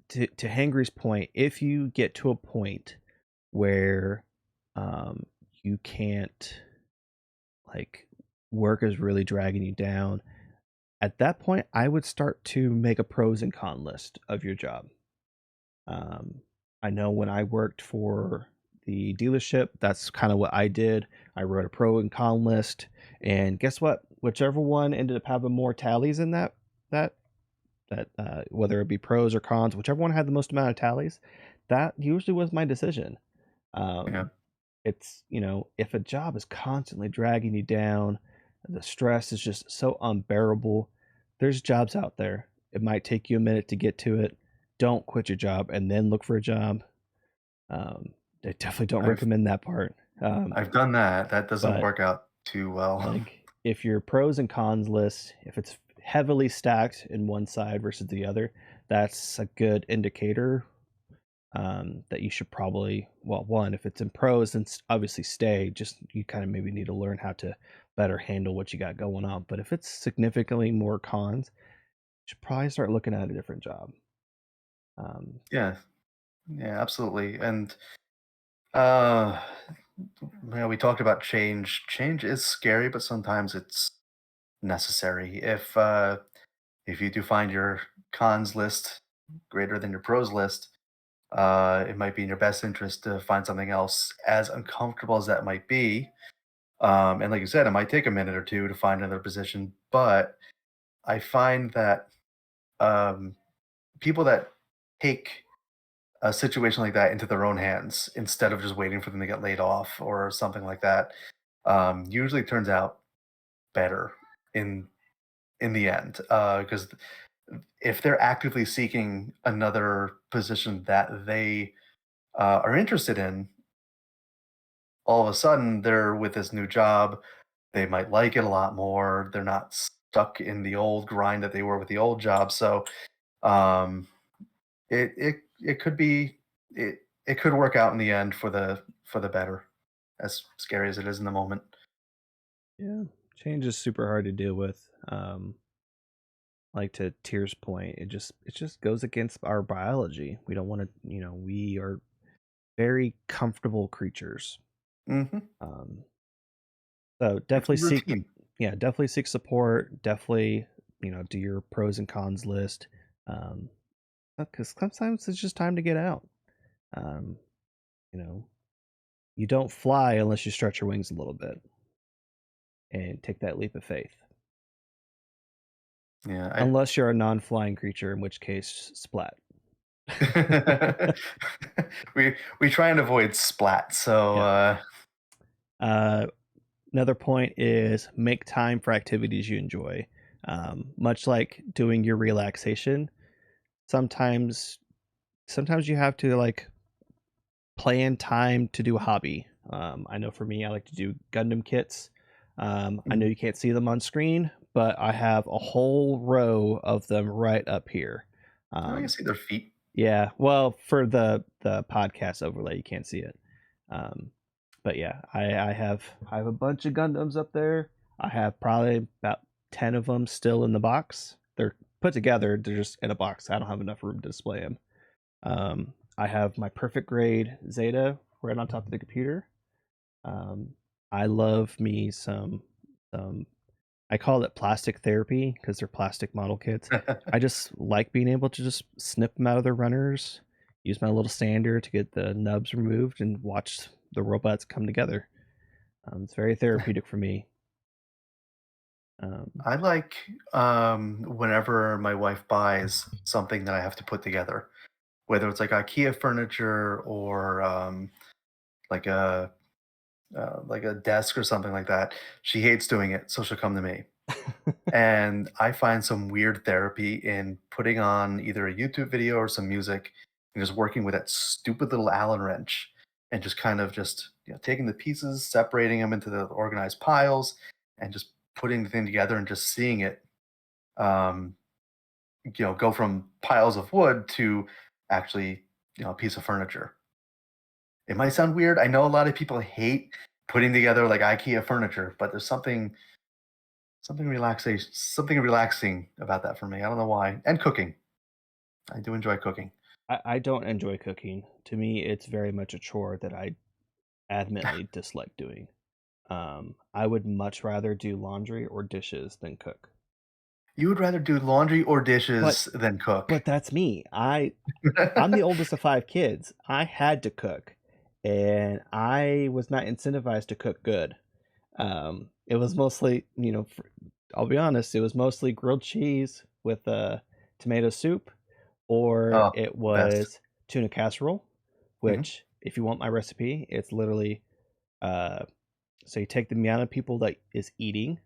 [SPEAKER 1] to Hangry's point, if you get to a point where um, you can't, like, work is really dragging you down, at that point, I would start to make a pros and con list of your job. Um, I know when I worked for the dealership, that's kind of what I did. I wrote a pro and con list, and guess what? Whichever one ended up having more tallies in that whether it be pros or cons, whichever one had the most amount of tallies, that usually was my decision.
[SPEAKER 2] Yeah.
[SPEAKER 1] Um, it's if a job is constantly dragging you down, the stress is just so unbearable. There's jobs out there. It might take you a minute to get to it. Don't quit your job and then look for a job. Um, I definitely don't
[SPEAKER 2] I've
[SPEAKER 1] recommend that part. Um,
[SPEAKER 2] I've done that. That doesn't
[SPEAKER 1] but
[SPEAKER 2] work out too well.
[SPEAKER 1] like if your pros and cons list, if it's heavily stacked in one side versus the other, that's a good indicator that you should probably, well, one, if it's in pros, then obviously stay. Just you kind of maybe need to learn how to better handle what you got going on. But if it's significantly more cons, you should probably start looking at a different job. Um,
[SPEAKER 2] Yeah. Yeah, absolutely. And uh we talked about change. Change is scary, but sometimes it's necessary. If you do find your cons list greater than your pros list, it might be in your best interest to find something else, as uncomfortable as that might be. And like you said, it might take a minute or two to find another position, but I find that um, people that take a situation like that into their own hands instead of just waiting for them to get laid off or something like that usually turns out better in in the end, because if they're actively seeking another position that they are interested in, all of a sudden they're with this new job. They might like it a lot more. They're not stuck in the old grind that they were with the old job. So um, it could be it could work out in the end for the better, as scary as it is in the moment.
[SPEAKER 1] yeah, change is super hard to deal with. Like to Tier's point, it just goes against our biology. We don't want to, we are very comfortable creatures.
[SPEAKER 2] Hmm.
[SPEAKER 1] Um, So
[SPEAKER 2] It's
[SPEAKER 1] definitely seek,
[SPEAKER 2] routine.
[SPEAKER 1] yeah, definitely seek support. Definitely, do your pros and cons list. Um, because sometimes it's just time to get out. Um, you know, you don't fly unless you stretch your wings a little bit and take that leap of faith.
[SPEAKER 2] Yeah,
[SPEAKER 1] Unless you're a non-flying creature, in which case, splat.
[SPEAKER 2] I we try and avoid splat. So
[SPEAKER 1] Yeah. Uh, Another point is make time for activities you enjoy. Much like doing your relaxation, sometimes sometimes you have to like plan time to do a hobby. I know for me, I like to do Gundam kits. I know
[SPEAKER 2] mm,
[SPEAKER 1] you can't see them on screen, but I have a whole row of them right up here.
[SPEAKER 2] I can
[SPEAKER 1] Um,
[SPEAKER 2] see their feet.
[SPEAKER 1] yeah, well, for the podcast overlay, you can't see it. Um, but yeah, I have a bunch of Gundams up there. I have probably about 10 of them still in the box. They're put together. They're just in a box. I don't have enough room to display them. I have my perfect grade Zeta right on top of the computer. Um, I love me some I call it plastic therapy because they're plastic model kits. I just like being able to just snip them out of their runners, use my little sander to get the nubs removed, and watch the robots come together. It's very therapeutic for me. Um,
[SPEAKER 2] I like whenever my wife buys something that I have to put together, whether it's like IKEA furniture or like a like a desk or something like that. She hates doing it, so she'll come to me. And I find some weird therapy in putting on either a YouTube video or some music and just working with that stupid little Allen wrench and just kind of just, taking the pieces, separating them into the organized piles and just putting the thing together and just seeing it, um, go from piles of wood to actually, a piece of furniture. It might sound weird. I know a lot of people hate putting together like IKEA furniture, but there's something relaxing about that for me. I don't know why. And cooking. I do enjoy cooking.
[SPEAKER 1] I don't enjoy cooking. To me, it's very much a chore that I adamantly dislike doing. I would much rather do laundry or dishes than cook.
[SPEAKER 2] You would rather do laundry or
[SPEAKER 1] But
[SPEAKER 2] dishes than cook.
[SPEAKER 1] but that's me. I'm the oldest of 5 kids. I had to cook, and I was not incentivized to cook good. It was mostly, I'll be honest, it was mostly grilled cheese with tomato soup, or
[SPEAKER 2] Oh,
[SPEAKER 1] it
[SPEAKER 2] the best.
[SPEAKER 1] was tuna casserole,
[SPEAKER 2] Mhm.
[SPEAKER 1] which, if you want my recipe, it's literally uh, so you take the amount of people that is eating.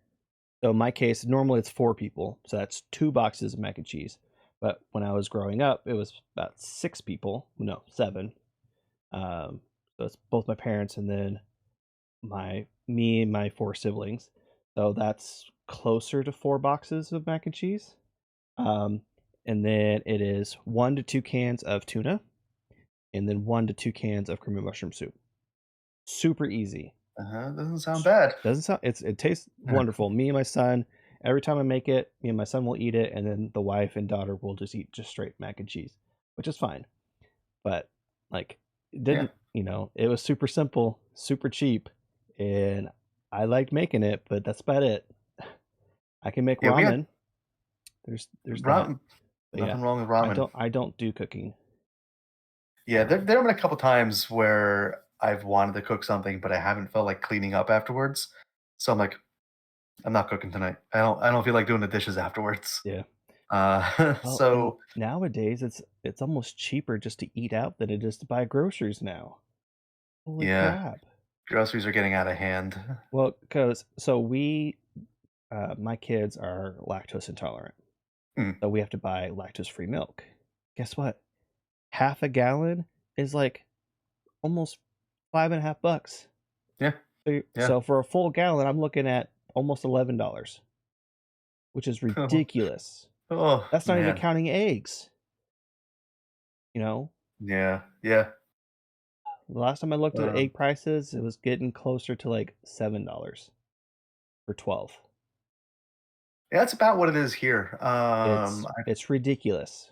[SPEAKER 1] So in my case, normally it's 4 people, so that's 2 boxes of mac and cheese. But when I was growing up, it was about 6 people. No, 7. So it's both my parents and then me and my 4 siblings. So that's closer to 4 boxes of mac and cheese. Um, and then it is 1 to 2 cans of tuna, and then 1 to 2 cans of cream of mushroom soup. Super easy.
[SPEAKER 2] Doesn't sound bad.
[SPEAKER 1] Doesn't sound it tastes wonderful. Me and my son, every time I make it, me and my son will eat it, and then the wife and daughter will just eat just straight mac and cheese, which is fine. But like it
[SPEAKER 2] Yeah.
[SPEAKER 1] didn't, it was super simple, super cheap, and I liked making it, but that's about it. I can make
[SPEAKER 2] Yeah, we had
[SPEAKER 1] ramen. There's that.
[SPEAKER 2] ramen.
[SPEAKER 1] But yeah,
[SPEAKER 2] Nothing wrong with
[SPEAKER 1] I
[SPEAKER 2] ramen.
[SPEAKER 1] don't I don't do cooking.
[SPEAKER 2] Yeah,
[SPEAKER 1] Um,
[SPEAKER 2] there have been a couple times where I've wanted to cook something, but I haven't felt like cleaning up afterwards. So I'm like, I'm not cooking tonight. I don't feel like doing the dishes afterwards.
[SPEAKER 1] yeah. Well, and
[SPEAKER 2] So
[SPEAKER 1] nowadays it's almost cheaper just to eat out than it is to buy groceries now. Holy
[SPEAKER 2] yeah,
[SPEAKER 1] crap.
[SPEAKER 2] groceries are getting out of hand.
[SPEAKER 1] Well, because so my kids are lactose intolerant,
[SPEAKER 2] Mm,
[SPEAKER 1] so we have to buy lactose-free milk. Guess what? Half a gallon is like almost 5.5 bucks.
[SPEAKER 2] yeah, yeah.
[SPEAKER 1] So for a full gallon, I'm looking at almost $11, which is
[SPEAKER 2] Oh,
[SPEAKER 1] ridiculous.
[SPEAKER 2] oh
[SPEAKER 1] That's not even
[SPEAKER 2] man.
[SPEAKER 1] counting eggs. You know,
[SPEAKER 2] Yeah, yeah.
[SPEAKER 1] the last time I looked at
[SPEAKER 2] Um,
[SPEAKER 1] egg prices, it was getting closer to like $7 for 12.
[SPEAKER 2] yeah, that's about what it is here.
[SPEAKER 1] It's ridiculous.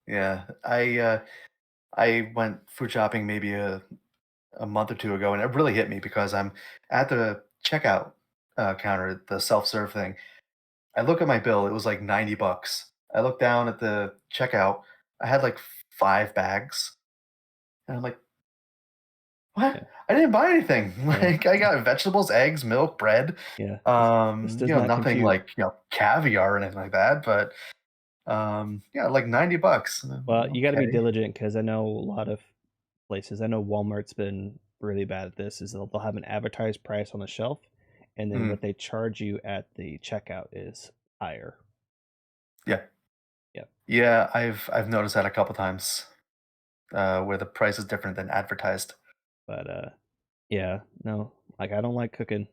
[SPEAKER 2] Yeah, I went food shopping maybe a month or two ago, and it really hit me because I'm at the checkout counter, the self serve thing. I look at my bill; it was like $90. I look down at the checkout; I had like 5 bags, and I'm like, "What?
[SPEAKER 1] Yeah,
[SPEAKER 2] I didn't buy anything.
[SPEAKER 1] yeah,
[SPEAKER 2] Like, I got vegetables, eggs, milk, bread.
[SPEAKER 1] yeah. This does not
[SPEAKER 2] Nothing
[SPEAKER 1] compute.
[SPEAKER 2] like caviar or anything like that. But yeah, like $90.
[SPEAKER 1] Well, you got to be
[SPEAKER 2] Okay,
[SPEAKER 1] diligent because I know a lot of places. I know Walmart's been really bad at this. Is they'll have an advertised price on the shelf, and then
[SPEAKER 2] mm,
[SPEAKER 1] what they charge you at the checkout is higher.
[SPEAKER 2] yeah,
[SPEAKER 1] Yep.
[SPEAKER 2] yeah. I've noticed that a couple times where the price is different than advertised.
[SPEAKER 1] But yeah, no, like I don't like cooking,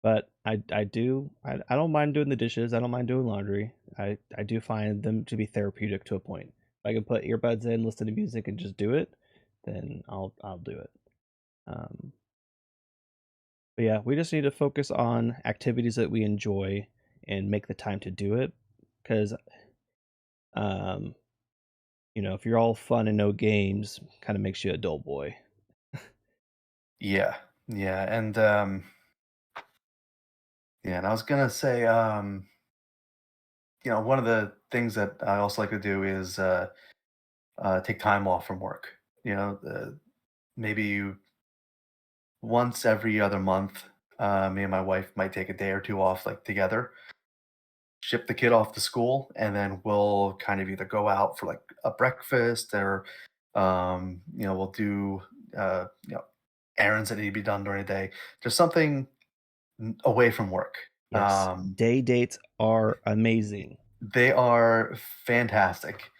[SPEAKER 1] but I don't mind doing the dishes. I don't mind doing laundry. I do find them to be therapeutic to a point. If I can put earbuds in, listen to music, and just do it, then I'll do it. Um, but yeah, we just need to focus on activities that we enjoy and make the time to do it. Because um, if you're all fun and no games, kind of makes you a dull boy.
[SPEAKER 2] Yeah. Yeah, and I was gonna say, one of the things that I also like to do is take time off from work. Maybe once every other month, me and my wife might take a day or two off, like together, ship the kid off to school, and then we'll kind of either go out for like a breakfast or, we'll do, uh, you know, errands that need to be done during the day. Just something away from work.
[SPEAKER 1] Yes, day dates are amazing.
[SPEAKER 2] They are fantastic.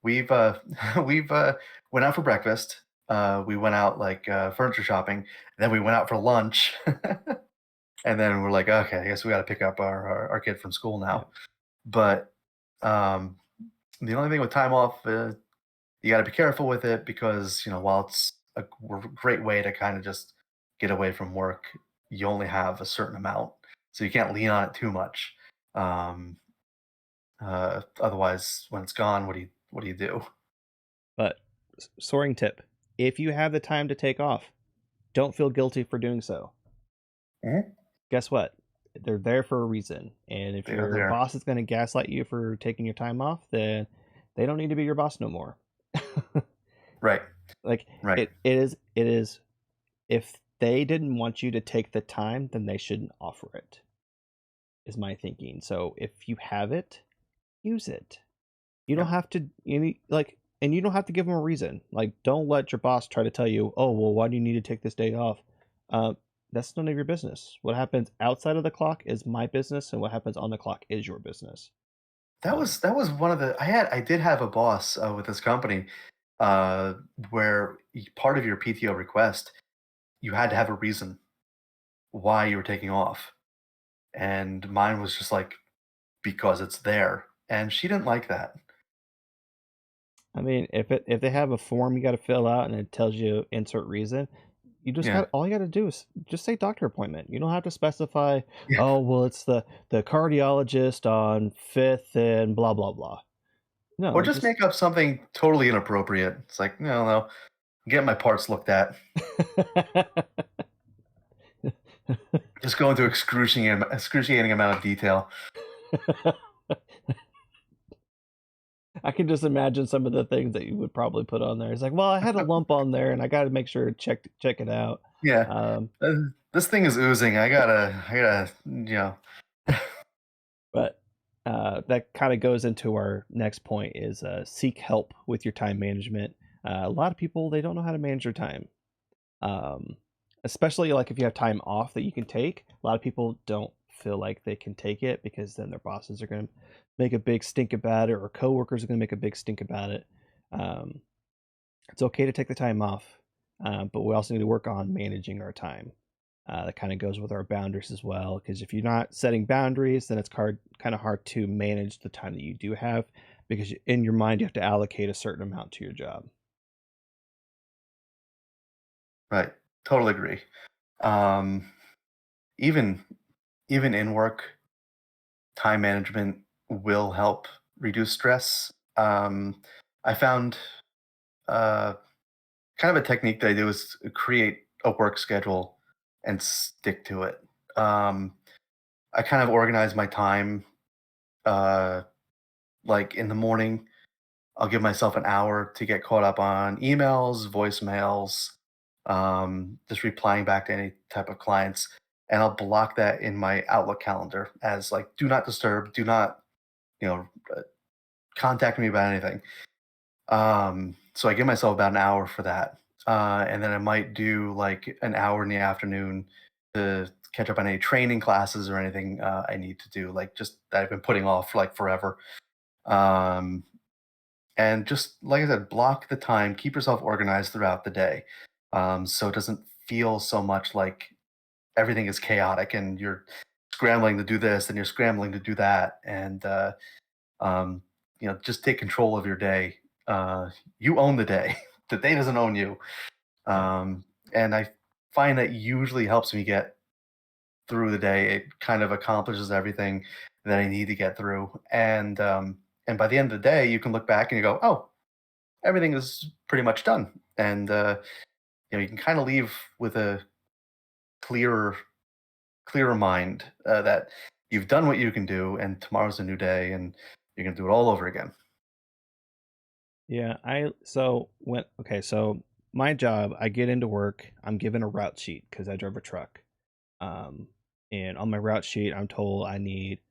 [SPEAKER 2] We've we've went out for breakfast. We went out like furniture shopping. Then we went out for lunch, and then we're like, okay, I guess we got to pick up our kid from school
[SPEAKER 1] Yeah,
[SPEAKER 2] now. But um, the only thing with time off, you got to be careful with it because while it's a great way to kind of just get away from work, you only have a certain amount, so you can't lean on it too much. Um, Otherwise, when it's gone, what do you do?
[SPEAKER 1] but soaring tip: if you have the time to take off, don't feel guilty for doing so.
[SPEAKER 2] Mhm.
[SPEAKER 1] Guess what? They're there for a reason. And if
[SPEAKER 2] They are
[SPEAKER 1] your
[SPEAKER 2] there.
[SPEAKER 1] boss is going to gaslight you for taking your time off, then they don't need to be your boss no more.
[SPEAKER 2] Right.
[SPEAKER 1] Like
[SPEAKER 2] Right.
[SPEAKER 1] it is if they didn't want you to take the time, then they shouldn't offer it. Is my thinking. So if you have it, use it. You don't
[SPEAKER 2] Yep.
[SPEAKER 1] have to and you don't have to give them a reason. Like, don't let your boss try to tell you, "Oh, well, why do you need to take this day off?" Uh, that's none of your business. What happens outside of the clock is my business, and what happens on the clock is your business.
[SPEAKER 2] That was one of the I did have a boss with this company uh, where part of your PTO request you had to have a reason why you were taking off, and mine was just like because it's there, and she didn't like that.
[SPEAKER 1] I mean, if they have a form you got to fill out and it tells you insert reason, you just
[SPEAKER 2] Yeah.
[SPEAKER 1] got all you got to do is just say doctor appointment. You don't have to specify,
[SPEAKER 2] Yeah.
[SPEAKER 1] oh, well, it's the cardiologist on fifth and blah blah blah.
[SPEAKER 2] Or
[SPEAKER 1] No,
[SPEAKER 2] just
[SPEAKER 1] just
[SPEAKER 2] make up something totally inappropriate. It's like no, no, get my parts looked at. Just go into excruciating amount of detail.
[SPEAKER 1] I can just imagine some of the things that you would probably put on there. It's like, well, I had a lump on there, and I got to make sure to check it out.
[SPEAKER 2] Yeah.
[SPEAKER 1] Um,
[SPEAKER 2] Uh, this thing is oozing. I gotta,
[SPEAKER 1] but that kind of goes into our next point: is seek help with your time management. A lot of people they don't know how to manage their time, um, especially like if you have time off that you can take. A lot of people don't feel like they can take it because then their bosses are going to make a big stink about it, or coworkers are going to make a big stink about it. Um, it's okay to take the time off, but we also need to work on managing our time. That kind of goes with our boundaries as well, because if you're not setting boundaries, then it's kind of hard to manage the time that you do have, because in your mind you have to allocate a certain amount to your job.
[SPEAKER 2] right. Totally agree. Um, even even in work, time management will help reduce stress. I found uh, kind of a technique that I do is create a work schedule and stick to it. Um, I kind of organize my time. Uh, like in the morning, I'll give myself an hour to get caught up on emails, voicemails, just replying back to any type of clients. And I'll block that in my Outlook calendar as like, do not disturb, do not, you know, uh, contact me about anything. So I give myself about an hour for that. And then I might do like an hour in the afternoon to catch up on any training classes or anything I need to do, like just that I've been putting off for like forever. Um, and just like I said, block the time, keep yourself organized throughout the day. So it doesn't feel so much like everything is chaotic and you're scrambling to do this and you're scrambling to do that. And, um, just take control of your day. You own the day. The day doesn't own you.
[SPEAKER 1] Yeah.
[SPEAKER 2] And I find that usually helps me get through the day. It kind of accomplishes everything that I need to get through. And by the end of the day, you can look back and you go, oh, everything is pretty much done. And you can kind of leave with clearer clearer mind that you've done what you can do, and tomorrow's a new day, and you're gonna do it all over again.
[SPEAKER 1] Yeah, so my job, I get into work, I'm given a route sheet because I drive a truck. Um, and on my route sheet, I'm told I need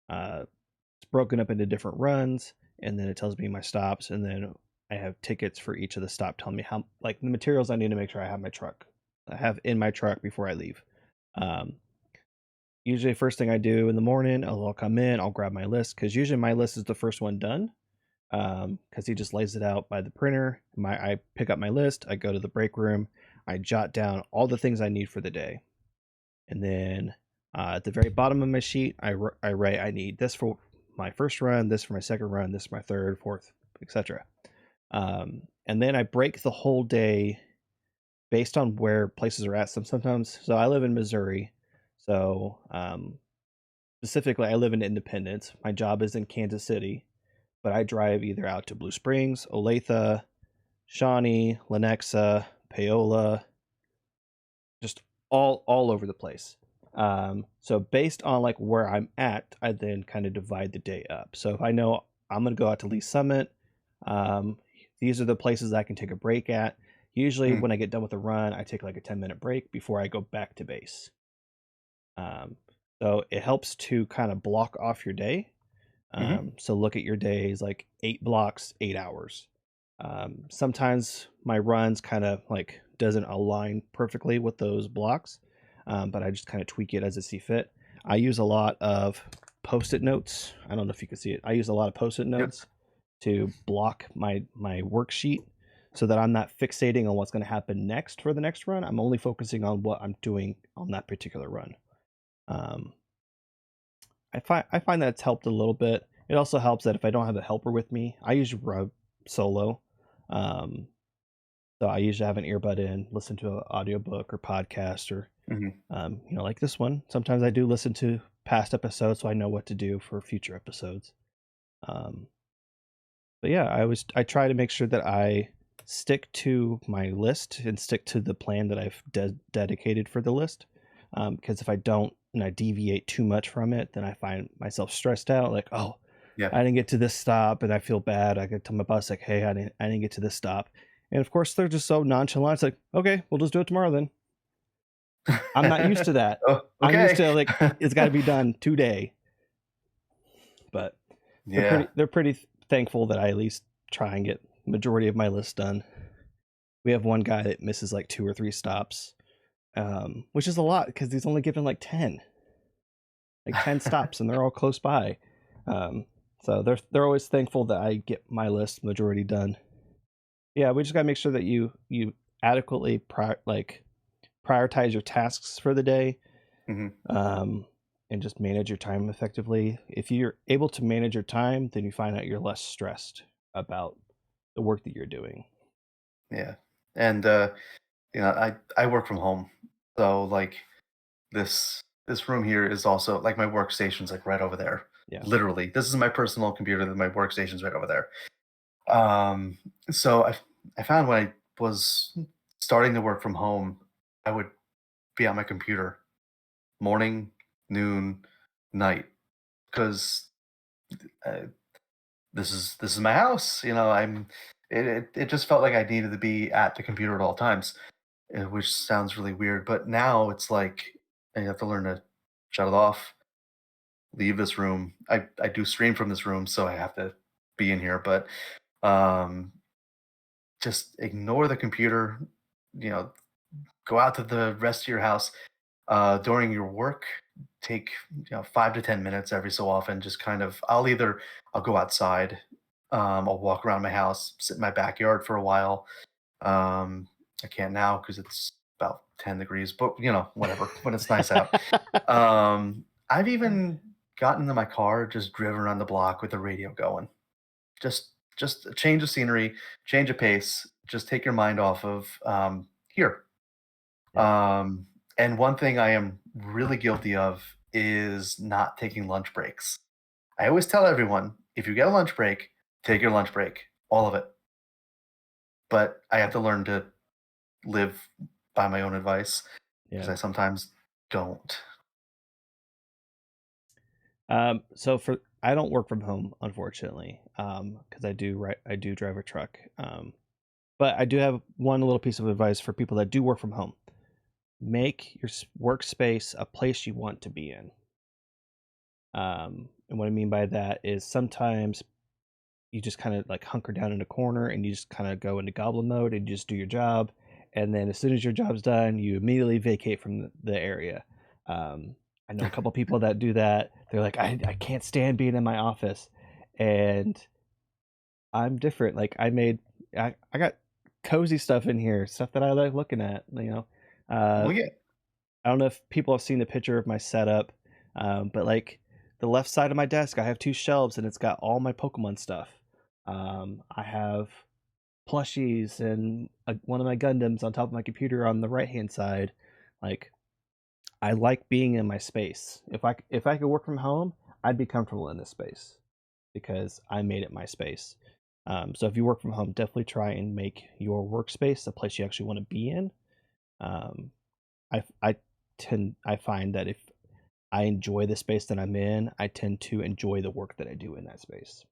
[SPEAKER 1] it's broken up into different runs, and then it tells me my stops, and then I have tickets for each of the stop telling me how like the materials I need to make sure I have in my truck before I leave. Um, Usually first thing I do in the morning, I'll come in, I'll grab my list because usually my list is the first one done. Because he just lays it out by the printer. I pick up my list, I go to the break room, I jot down all the things I need for the day, and then at the very bottom of my sheet, I write I need this for my first run, this for my second run, this for my third, fourth, etc. And then I break the whole day based on where places are at. Sometimes, so I live in Missouri, so specifically, I live in Independence. My job is in Kansas City, but I drive either out to Blue Springs, Olathe, Shawnee, Lenexa, Paola, just all over the place. So based on like where I'm at, I then kind of divide the day up. So if I know I'm gonna go out to Lee Summit, um, these are the places I can take a break at. Usually,
[SPEAKER 2] Mm,
[SPEAKER 1] when I get done with a run, I take like a 10-minute break before I go back to base. Um, so it helps to kind of block off your day.
[SPEAKER 2] mhm,
[SPEAKER 1] So look at your days like 8 blocks, 8 hours. Sometimes my runs kind of like doesn't align perfectly with those blocks, but I just kind of tweak it as I see fit. I use a lot of post-it notes. I don't know if you can see it. I use a lot of post-it
[SPEAKER 2] yep,
[SPEAKER 1] notes to block my worksheet so that I'm not fixating on what's going to happen next for the next run. I'm only focusing on what I'm doing on that particular run. Um, I find that's helped a little bit. It also helps that if I don't have a helper with me, I usually run solo. Um, so I usually have an earbud in, listen to an audiobook or podcast or
[SPEAKER 2] mhm,
[SPEAKER 1] like this one. Sometimes I do listen to past episodes so I know what to do for future episodes. Um, but yeah, I try to make sure that I stick to my list and stick to the plan that I've dedicated for the list. Because if I don't and I deviate too much from it, then I find myself stressed out. Like, oh,
[SPEAKER 2] yeah.
[SPEAKER 1] I didn't get to this stop, and I feel bad. I get to my boss like, hey, I didn't get to this stop, and of course they're just so nonchalant. It's like, okay, we'll just do it tomorrow then. I'm not used to that.
[SPEAKER 2] Oh,
[SPEAKER 1] I'm used
[SPEAKER 2] okay.
[SPEAKER 1] to like it's got to be done today. But
[SPEAKER 2] Yeah.
[SPEAKER 1] they're pretty thankful that I at least try and get majority of my list done. We have one guy that misses like 2 or 3 stops, which is a lot because he's only given like 10 stops, and they're all close by. Um, so they're always thankful that I get my list majority done. Yeah, we just gotta make sure that you adequately prioritize your tasks for the day,
[SPEAKER 2] Mhm,
[SPEAKER 1] um, and just manage your time effectively. If you're able to manage your time, then you find out you're less stressed about the work that you're doing.
[SPEAKER 2] yeah. And, I work from home, so, like, this room here is also like, my workstation's, like, right over there.
[SPEAKER 1] Yeah,
[SPEAKER 2] Literally, this is my personal computer, then my workstation's right over there. Um, so I found when I was starting to work from home, I would be on my computer morning, noon, night, 'cause, uh, this is my house, it just felt like I needed to be at the computer at all times, which sounds really weird, but now it's like I have to learn to shut it off, leave this room. I do stream from this room, so I have to be in here, but, um, just ignore the computer, you know, go out to the rest of your house, during your work, take, 5 to 10 minutes every so often, just kind of I'll go outside, I'll walk around my house, sit in my backyard for a while. Um, I can't now because it's about 10 degrees, but, whatever, when it's nice out. I've even gotten into my car, just driven around the block with the radio going. Just a change of scenery, change of pace, just take your mind off of, here.
[SPEAKER 1] yeah.
[SPEAKER 2] Um, and one thing I am really guilty of is not taking lunch breaks. I always tell everyone, if you get a lunch break, take your lunch break, all of it. But I have to learn to live by my own advice. because
[SPEAKER 1] Yeah.
[SPEAKER 2] I sometimes don't.
[SPEAKER 1] So for I don't work from home, unfortunately, because I do drive a truck. But I do have one little piece of advice for people that do work from home. Make your workspace a place you want to be in. And what I mean by that is sometimes you just kind of like hunker down in a corner and you just kind of go into goblin mode and you just do your job. And then as soon as your job's done, you immediately vacate from the area. Um, I know a couple people that do that. They're like, I can't stand being in my office. And I'm different. Like I got cozy stuff in here, stuff that I like looking at, you know. Uh,
[SPEAKER 2] Well, yeah,
[SPEAKER 1] I don't know if people have seen the picture of my setup, but like the left side of my desk, I have two shelves and it's got all my Pokemon stuff. I have plushies and one of my Gundams on top of my computer on the right hand side. Like I like being in my space. If I could work from home, I'd be comfortable in this space because I made it my space. So if you work from home, definitely try and make your workspace a place you actually want to be in. Um, I I find that if I enjoy the space that I'm in, I tend to enjoy the work that I do in that space.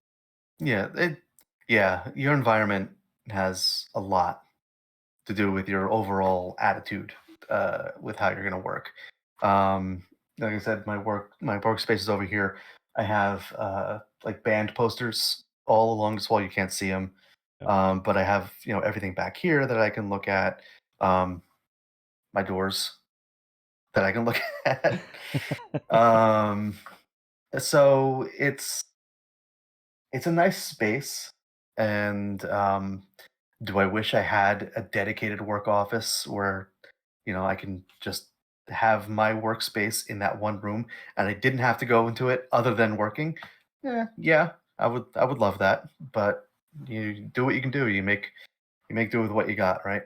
[SPEAKER 2] yeah, yeah. Your environment has a lot to do with your overall attitude with how you're going to work. Um, like I said, my workspace is over here. I have like band posters all along this wall. You can't see them,
[SPEAKER 1] Yep.
[SPEAKER 2] but I have everything back here that I can look at. Um, my doors that I can look at. Um, so it's a nice space, and do I wish I had a dedicated work office where I can just have my workspace in that one room and I didn't have to go into it other than working? Yeah, I would love that, but you do what you can do. You make do with what you got, right?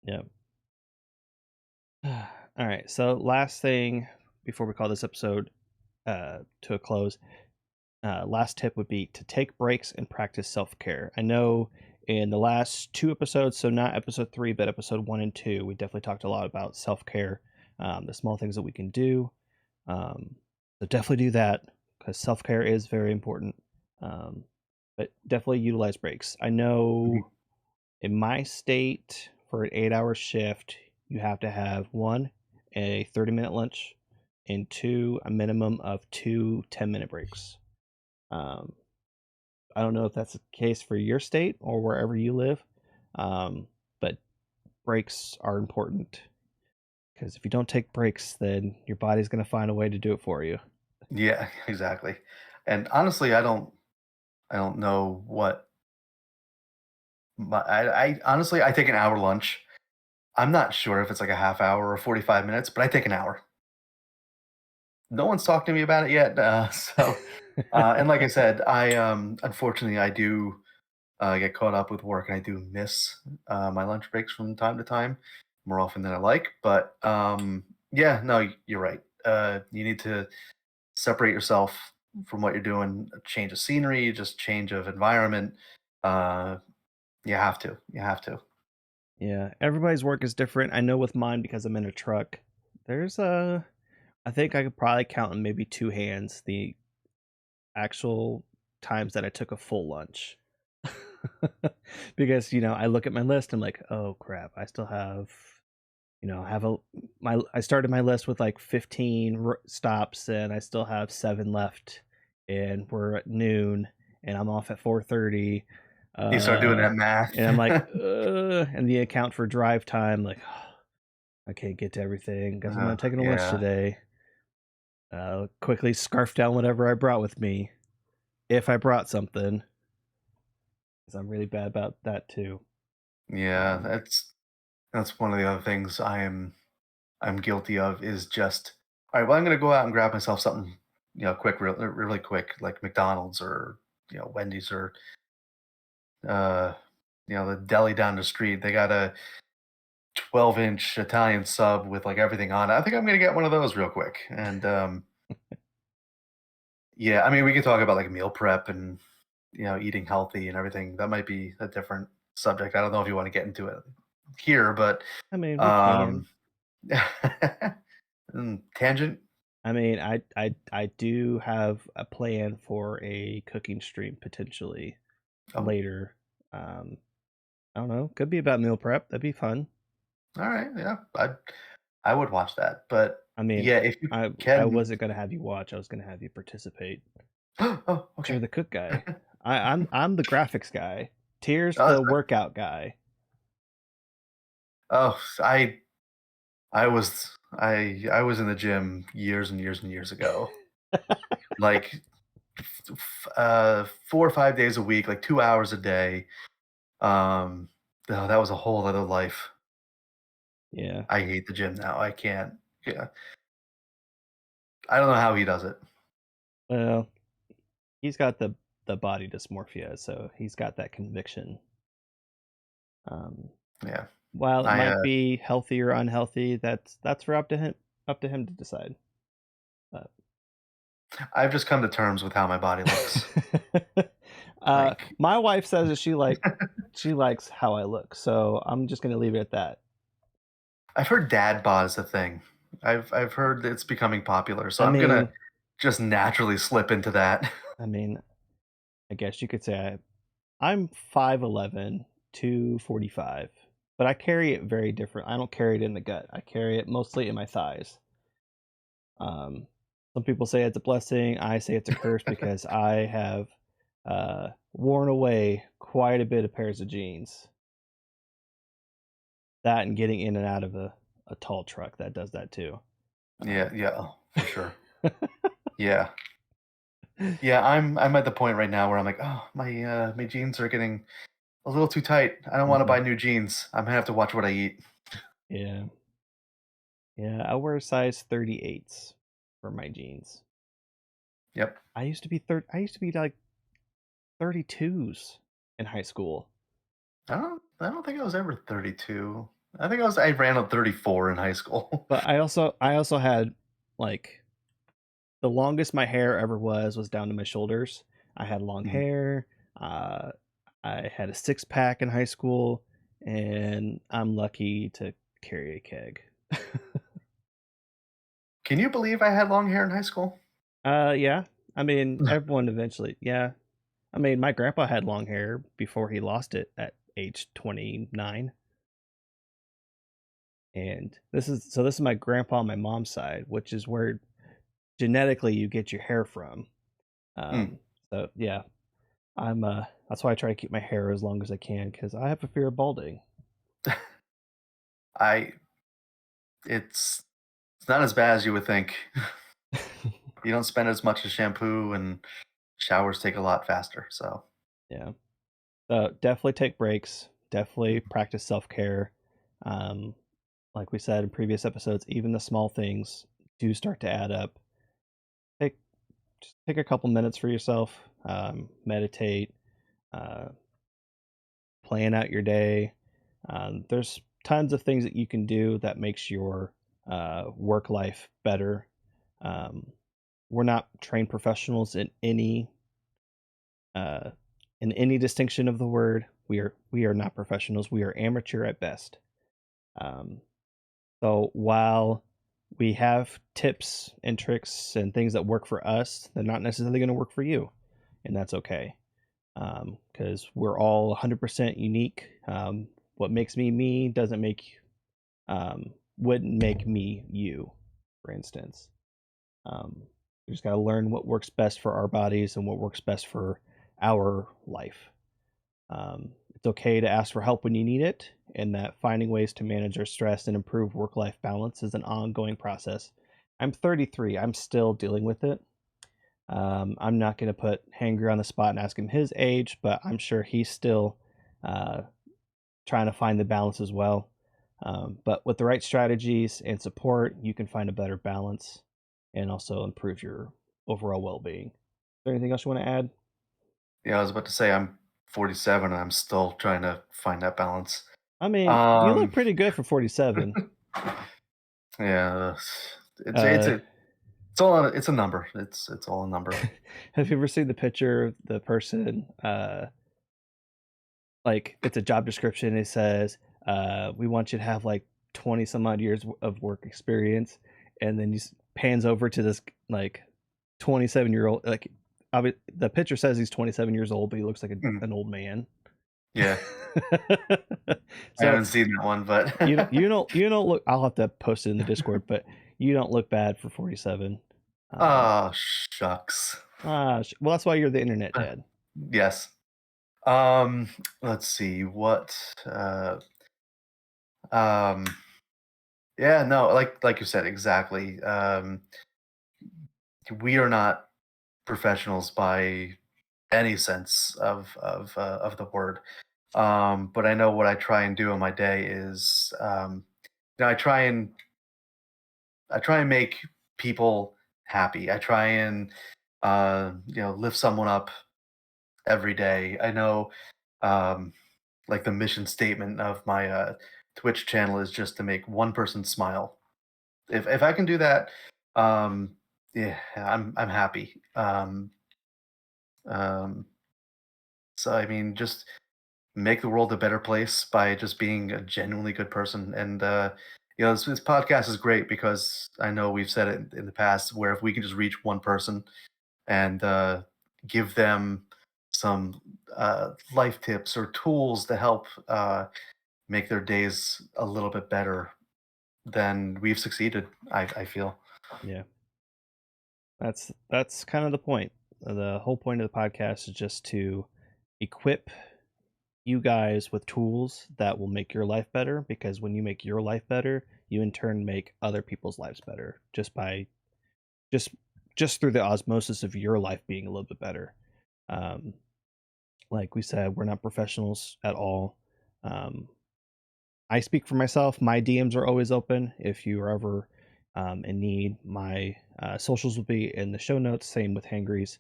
[SPEAKER 1] Yep. All right. So last thing before we call this episode to a close, last tip would be to take breaks and practice self care. I know in the last two episodes, so not episode three, but episode one and two, we definitely talked a lot about self care, the small things that we can do. Um, so definitely do that because self care is very important. Um, but definitely utilize breaks. I
[SPEAKER 2] Mhm.
[SPEAKER 1] know in my state for an 8 hour shift, you have to have one, a 30-minute lunch, and two, a minimum of two 10-minute breaks. Um, I don't know if that's the case for your state or wherever you live, but breaks are important because if you don't take breaks, then your body's going to find a way to do it for you.
[SPEAKER 2] Yeah, exactly. And honestly, I don't know what I honestly I take an hour lunch. I'm not sure if it's like a half hour or 45 minutes, but I take an hour. No one's talked to me about it yet. And like I said, I unfortunately I do get caught up with work and I do miss my lunch breaks from time to time more often than I like. But yeah, no, you're right. You need to separate yourself from what you're doing, a change of scenery, just change of environment. Uh, you have to. You have to.
[SPEAKER 1] Yeah, everybody's work is different. I know with mine because I'm in a truck. There's a, I think I could probably count on maybe two hands the actual times that I took a full lunch. Because I look at my list, I'm like, oh crap, I still have, have a my I started my list with like 15 stops, and I still have seven left, and we're at noon, and I'm off at 4:30.
[SPEAKER 2] You start doing
[SPEAKER 1] Uh,
[SPEAKER 2] that math.
[SPEAKER 1] and I'm like, and the account for drive time, like, I can't get to everything. Guess I'm not taking a lunch
[SPEAKER 2] Yeah.
[SPEAKER 1] today. Quickly scarf down whatever I brought with me, if I brought something, because I'm really bad about that too.
[SPEAKER 2] Yeah.
[SPEAKER 1] Um,
[SPEAKER 2] That's one of the other things I'm guilty of is just, all right, well, I'm going to go out and grab myself something, quick, really quick, like McDonald's or, Wendy's or, uh, the deli down the street. They got a 12-inch Italian sub with like everything on it. I think I'm going to get one of those real quick. And yeah, I mean, we could talk about like meal prep and, eating healthy and everything. That might be a different subject. I don't know if you want to get into it here, but
[SPEAKER 1] I mean, we
[SPEAKER 2] um,
[SPEAKER 1] can.
[SPEAKER 2] Tangent.
[SPEAKER 1] I mean, I do have a plan for a cooking stream potentially
[SPEAKER 2] Oh,
[SPEAKER 1] later. Um, I don't know. Could be about meal prep. That'd be fun.
[SPEAKER 2] all right. Yeah, I would watch that. But
[SPEAKER 1] I mean,
[SPEAKER 2] yeah, if you
[SPEAKER 1] I
[SPEAKER 2] can.
[SPEAKER 1] wasn't gonna have you watch. I was gonna have you participate.
[SPEAKER 2] Oh,
[SPEAKER 1] 'Cause you're
[SPEAKER 2] okay.
[SPEAKER 1] the cook guy. I'm the graphics guy. Tier's
[SPEAKER 2] Uh,
[SPEAKER 1] the workout guy.
[SPEAKER 2] oh, I was in the gym years and years and years ago. Like 4 or 5 days a week, like 2 hours a day. Um, no, that was a whole other life.
[SPEAKER 1] Yeah.
[SPEAKER 2] I hate the gym now. I can't. Yeah, I don't know how he does it.
[SPEAKER 1] Well, he's got the body dysmorphia, so he's got that conviction. Um,
[SPEAKER 2] Yeah,
[SPEAKER 1] while it
[SPEAKER 2] I
[SPEAKER 1] might be healthy or unhealthy, that's for up to him to decide. But
[SPEAKER 2] I've just come to terms with how my body looks. Like
[SPEAKER 1] my wife says that she likes how I look, so I'm just gonna leave it at that.
[SPEAKER 2] I've heard dad bod is a thing. I've heard it's becoming popular, so
[SPEAKER 1] I
[SPEAKER 2] I'm gonna
[SPEAKER 1] mean,
[SPEAKER 2] just naturally slip into that.
[SPEAKER 1] I mean, I guess you could say I'm 5'11", 245, but I carry it very different. I don't carry it in the gut. I carry it mostly in my thighs. Um, some people say it's a blessing. I say it's a curse because I have worn away quite a bit of pairs of jeans. That and getting in and out of a tall truck that does that too.
[SPEAKER 2] Yeah, yeah, oh, for sure. Yeah. Yeah, I'm at the point right now where I'm like, "Oh, my jeans are getting a little too tight. I don't wanna
[SPEAKER 1] Mhm.
[SPEAKER 2] buy new jeans. I'm gonna have to watch what I eat."
[SPEAKER 1] Yeah, yeah. I wear size 38s for my jeans.
[SPEAKER 2] Yep.
[SPEAKER 1] I used to be like 32s in high school.
[SPEAKER 2] I don't think I was ever 32. I ran a 34 in high school.
[SPEAKER 1] But I also had like the longest my hair ever was down to my shoulders. I had long
[SPEAKER 2] Mhm.
[SPEAKER 1] hair. Uh, I had a six pack in high school, and I'm lucky to carry a keg.
[SPEAKER 2] Can you believe I had long hair in high school?
[SPEAKER 1] Yeah. I mean, everyone eventually. Yeah. I mean, my grandpa had long hair before he lost it at age 29. And this is my grandpa on my mom's side, which is where genetically you get your hair from.
[SPEAKER 2] Mm.
[SPEAKER 1] So yeah, I'm that's why I try to keep my hair as long as I can because I have a fear of balding.
[SPEAKER 2] I it's not as bad as you would think. You don't spend as much as shampoo and showers take a lot faster, so
[SPEAKER 1] Yeah. So definitely take breaks. Definitely practice self care. Um, like we said in previous episodes, even the small things do start to add up. Take just take a couple minutes for yourself. Meditate. Uh, plan out your day. There's tons of things that you can do that makes your work life better. Um, we're not trained professionals uh, in any distinction of the word. We are not professionals. We are amateur at best. Um, so while we have tips and tricks and things that work for us, they're not necessarily going to work for you, and that's okay. Because we're all 100% unique. What makes me me doesn't make wouldn't make me you, for instance. Um, we just got to learn what works best for our bodies and what works best for our life. It's okay to ask for help when you need it, and that finding ways to manage our stress and improve work life balance is an ongoing process. I'm 33, I'm still dealing with it. I'm not going to put Hangry on the spot and ask him his age, but I'm sure he's still uh, trying to find the balance as well. But with the right strategies and support, you can find a better balance and also improve your overall well being. Is there anything else you want to add?
[SPEAKER 2] yeah, I was about to say I'm 47 and I'm still trying to find that balance.
[SPEAKER 1] I mean, you look
[SPEAKER 2] Um,
[SPEAKER 1] pretty good for 47.
[SPEAKER 2] yeah,
[SPEAKER 1] Uh,
[SPEAKER 2] it's a number. It's all a number.
[SPEAKER 1] have you ever seen the picture of the person? Like, it's a job description. It says, we want you to have like 20 some odd years of work experience, and then pans over to this like 27-year-old. Like, the picture says he's 27 years old, but he looks like an old man.
[SPEAKER 2] Yeah. I
[SPEAKER 1] So
[SPEAKER 2] haven't seen that one, but
[SPEAKER 1] you don't look. I'll have to post it in the Discord, but you don't look bad for 47.
[SPEAKER 2] oh shucks.
[SPEAKER 1] Well, that's why you're the internet dad.
[SPEAKER 2] Yes. Let's see what. Um, yeah, no, like you said, exactly. We are not professionals by any sense of the word. But I know what I try and do in my day is, I try and make people happy. I try and lift someone up every day. I know, like the mission statement of my Twitch channel is just to make one person smile. If I can do that, um, yeah, I'm happy. Um, so I mean, just make the world a better place by just being a genuinely good person. And this podcast is great because I know we've said it in the past, where if we can just reach one person and give them some life tips or tools to help make their days a little bit better, then we've succeeded. I feel.
[SPEAKER 1] Yeah, that's kind of the point. The whole point of the podcast is just to equip you guys with tools that will make your life better, because when you make your life better, you in turn make other people's lives better, just by just just through the osmosis of your life being a little bit better. um like we said, we're not professionals at all. um I speak for myself. My DMs are always open. If you are ever in need, my socials will be in the show notes. Same with Hangry's.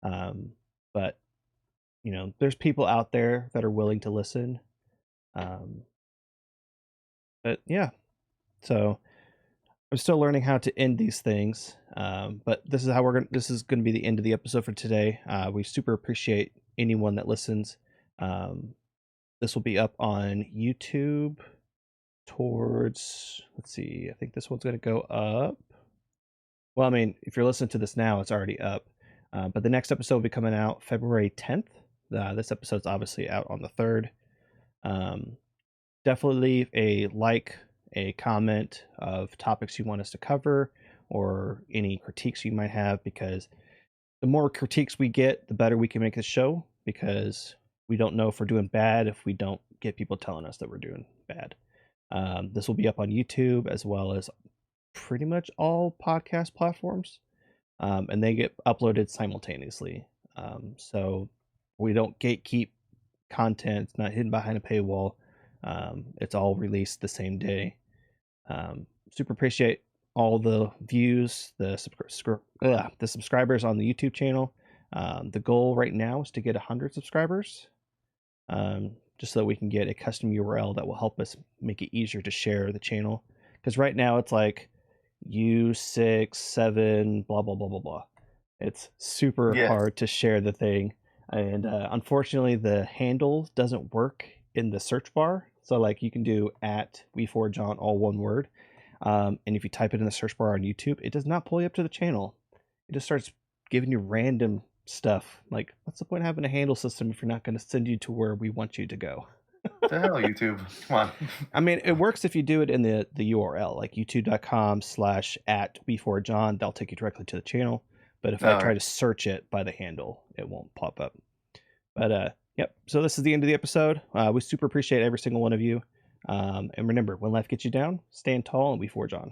[SPEAKER 1] But there's people out there that are willing to listen. Um, but yeah, so I'm still learning how to end these things. But this is how we're gonna. This is going to be the end of the episode for today. We super appreciate anyone that listens. Um, this will be up on YouTube towards, let's see, I think this one's going to go up. Well, I mean, if you're listening to this now, it's already up. But the next episode will be coming out February 10th. This episode's obviously out on the 3rd. Um, Definitely leave a like, a comment of topics you want us to cover, or any critiques you might have, because the more critiques we get, the better we can make the show, because we don't know if we're doing bad if we don't get people telling us that we're doing bad. This will be up on YouTube as well as pretty much all podcast platforms, and they get uploaded simultaneously. So we don't gatekeep content; it's not hidden behind a paywall. It's all released the same day. Super appreciate all the views, the subscribers on the YouTube channel. The goal right now is to get 100 subscribers. Just so we can get a custom URL that will help us make it easier to share the channel. Because right now it's like U67 blah blah blah blah blah. It's super
[SPEAKER 2] Yes.
[SPEAKER 1] hard to share the thing, and unfortunately the handle doesn't work in the search bar. So like you can do at We4John, all one word, and if you type it in the search bar on YouTube, it does not pull you up to the channel. It just starts giving you random stuff. Like, what's the point of having a handle system if you're not going to send you to where we want you to go?
[SPEAKER 2] The hell, YouTube? Come on.
[SPEAKER 1] I mean, it works if you do it in the URL, like youtube.com/@We4John. That'll take you directly to the channel. But if I try to search it by the handle, it won't pop up. But yep. So this is the end of the episode. We super appreciate every single one of you. And remember, when life gets you down, stand tall and We4John.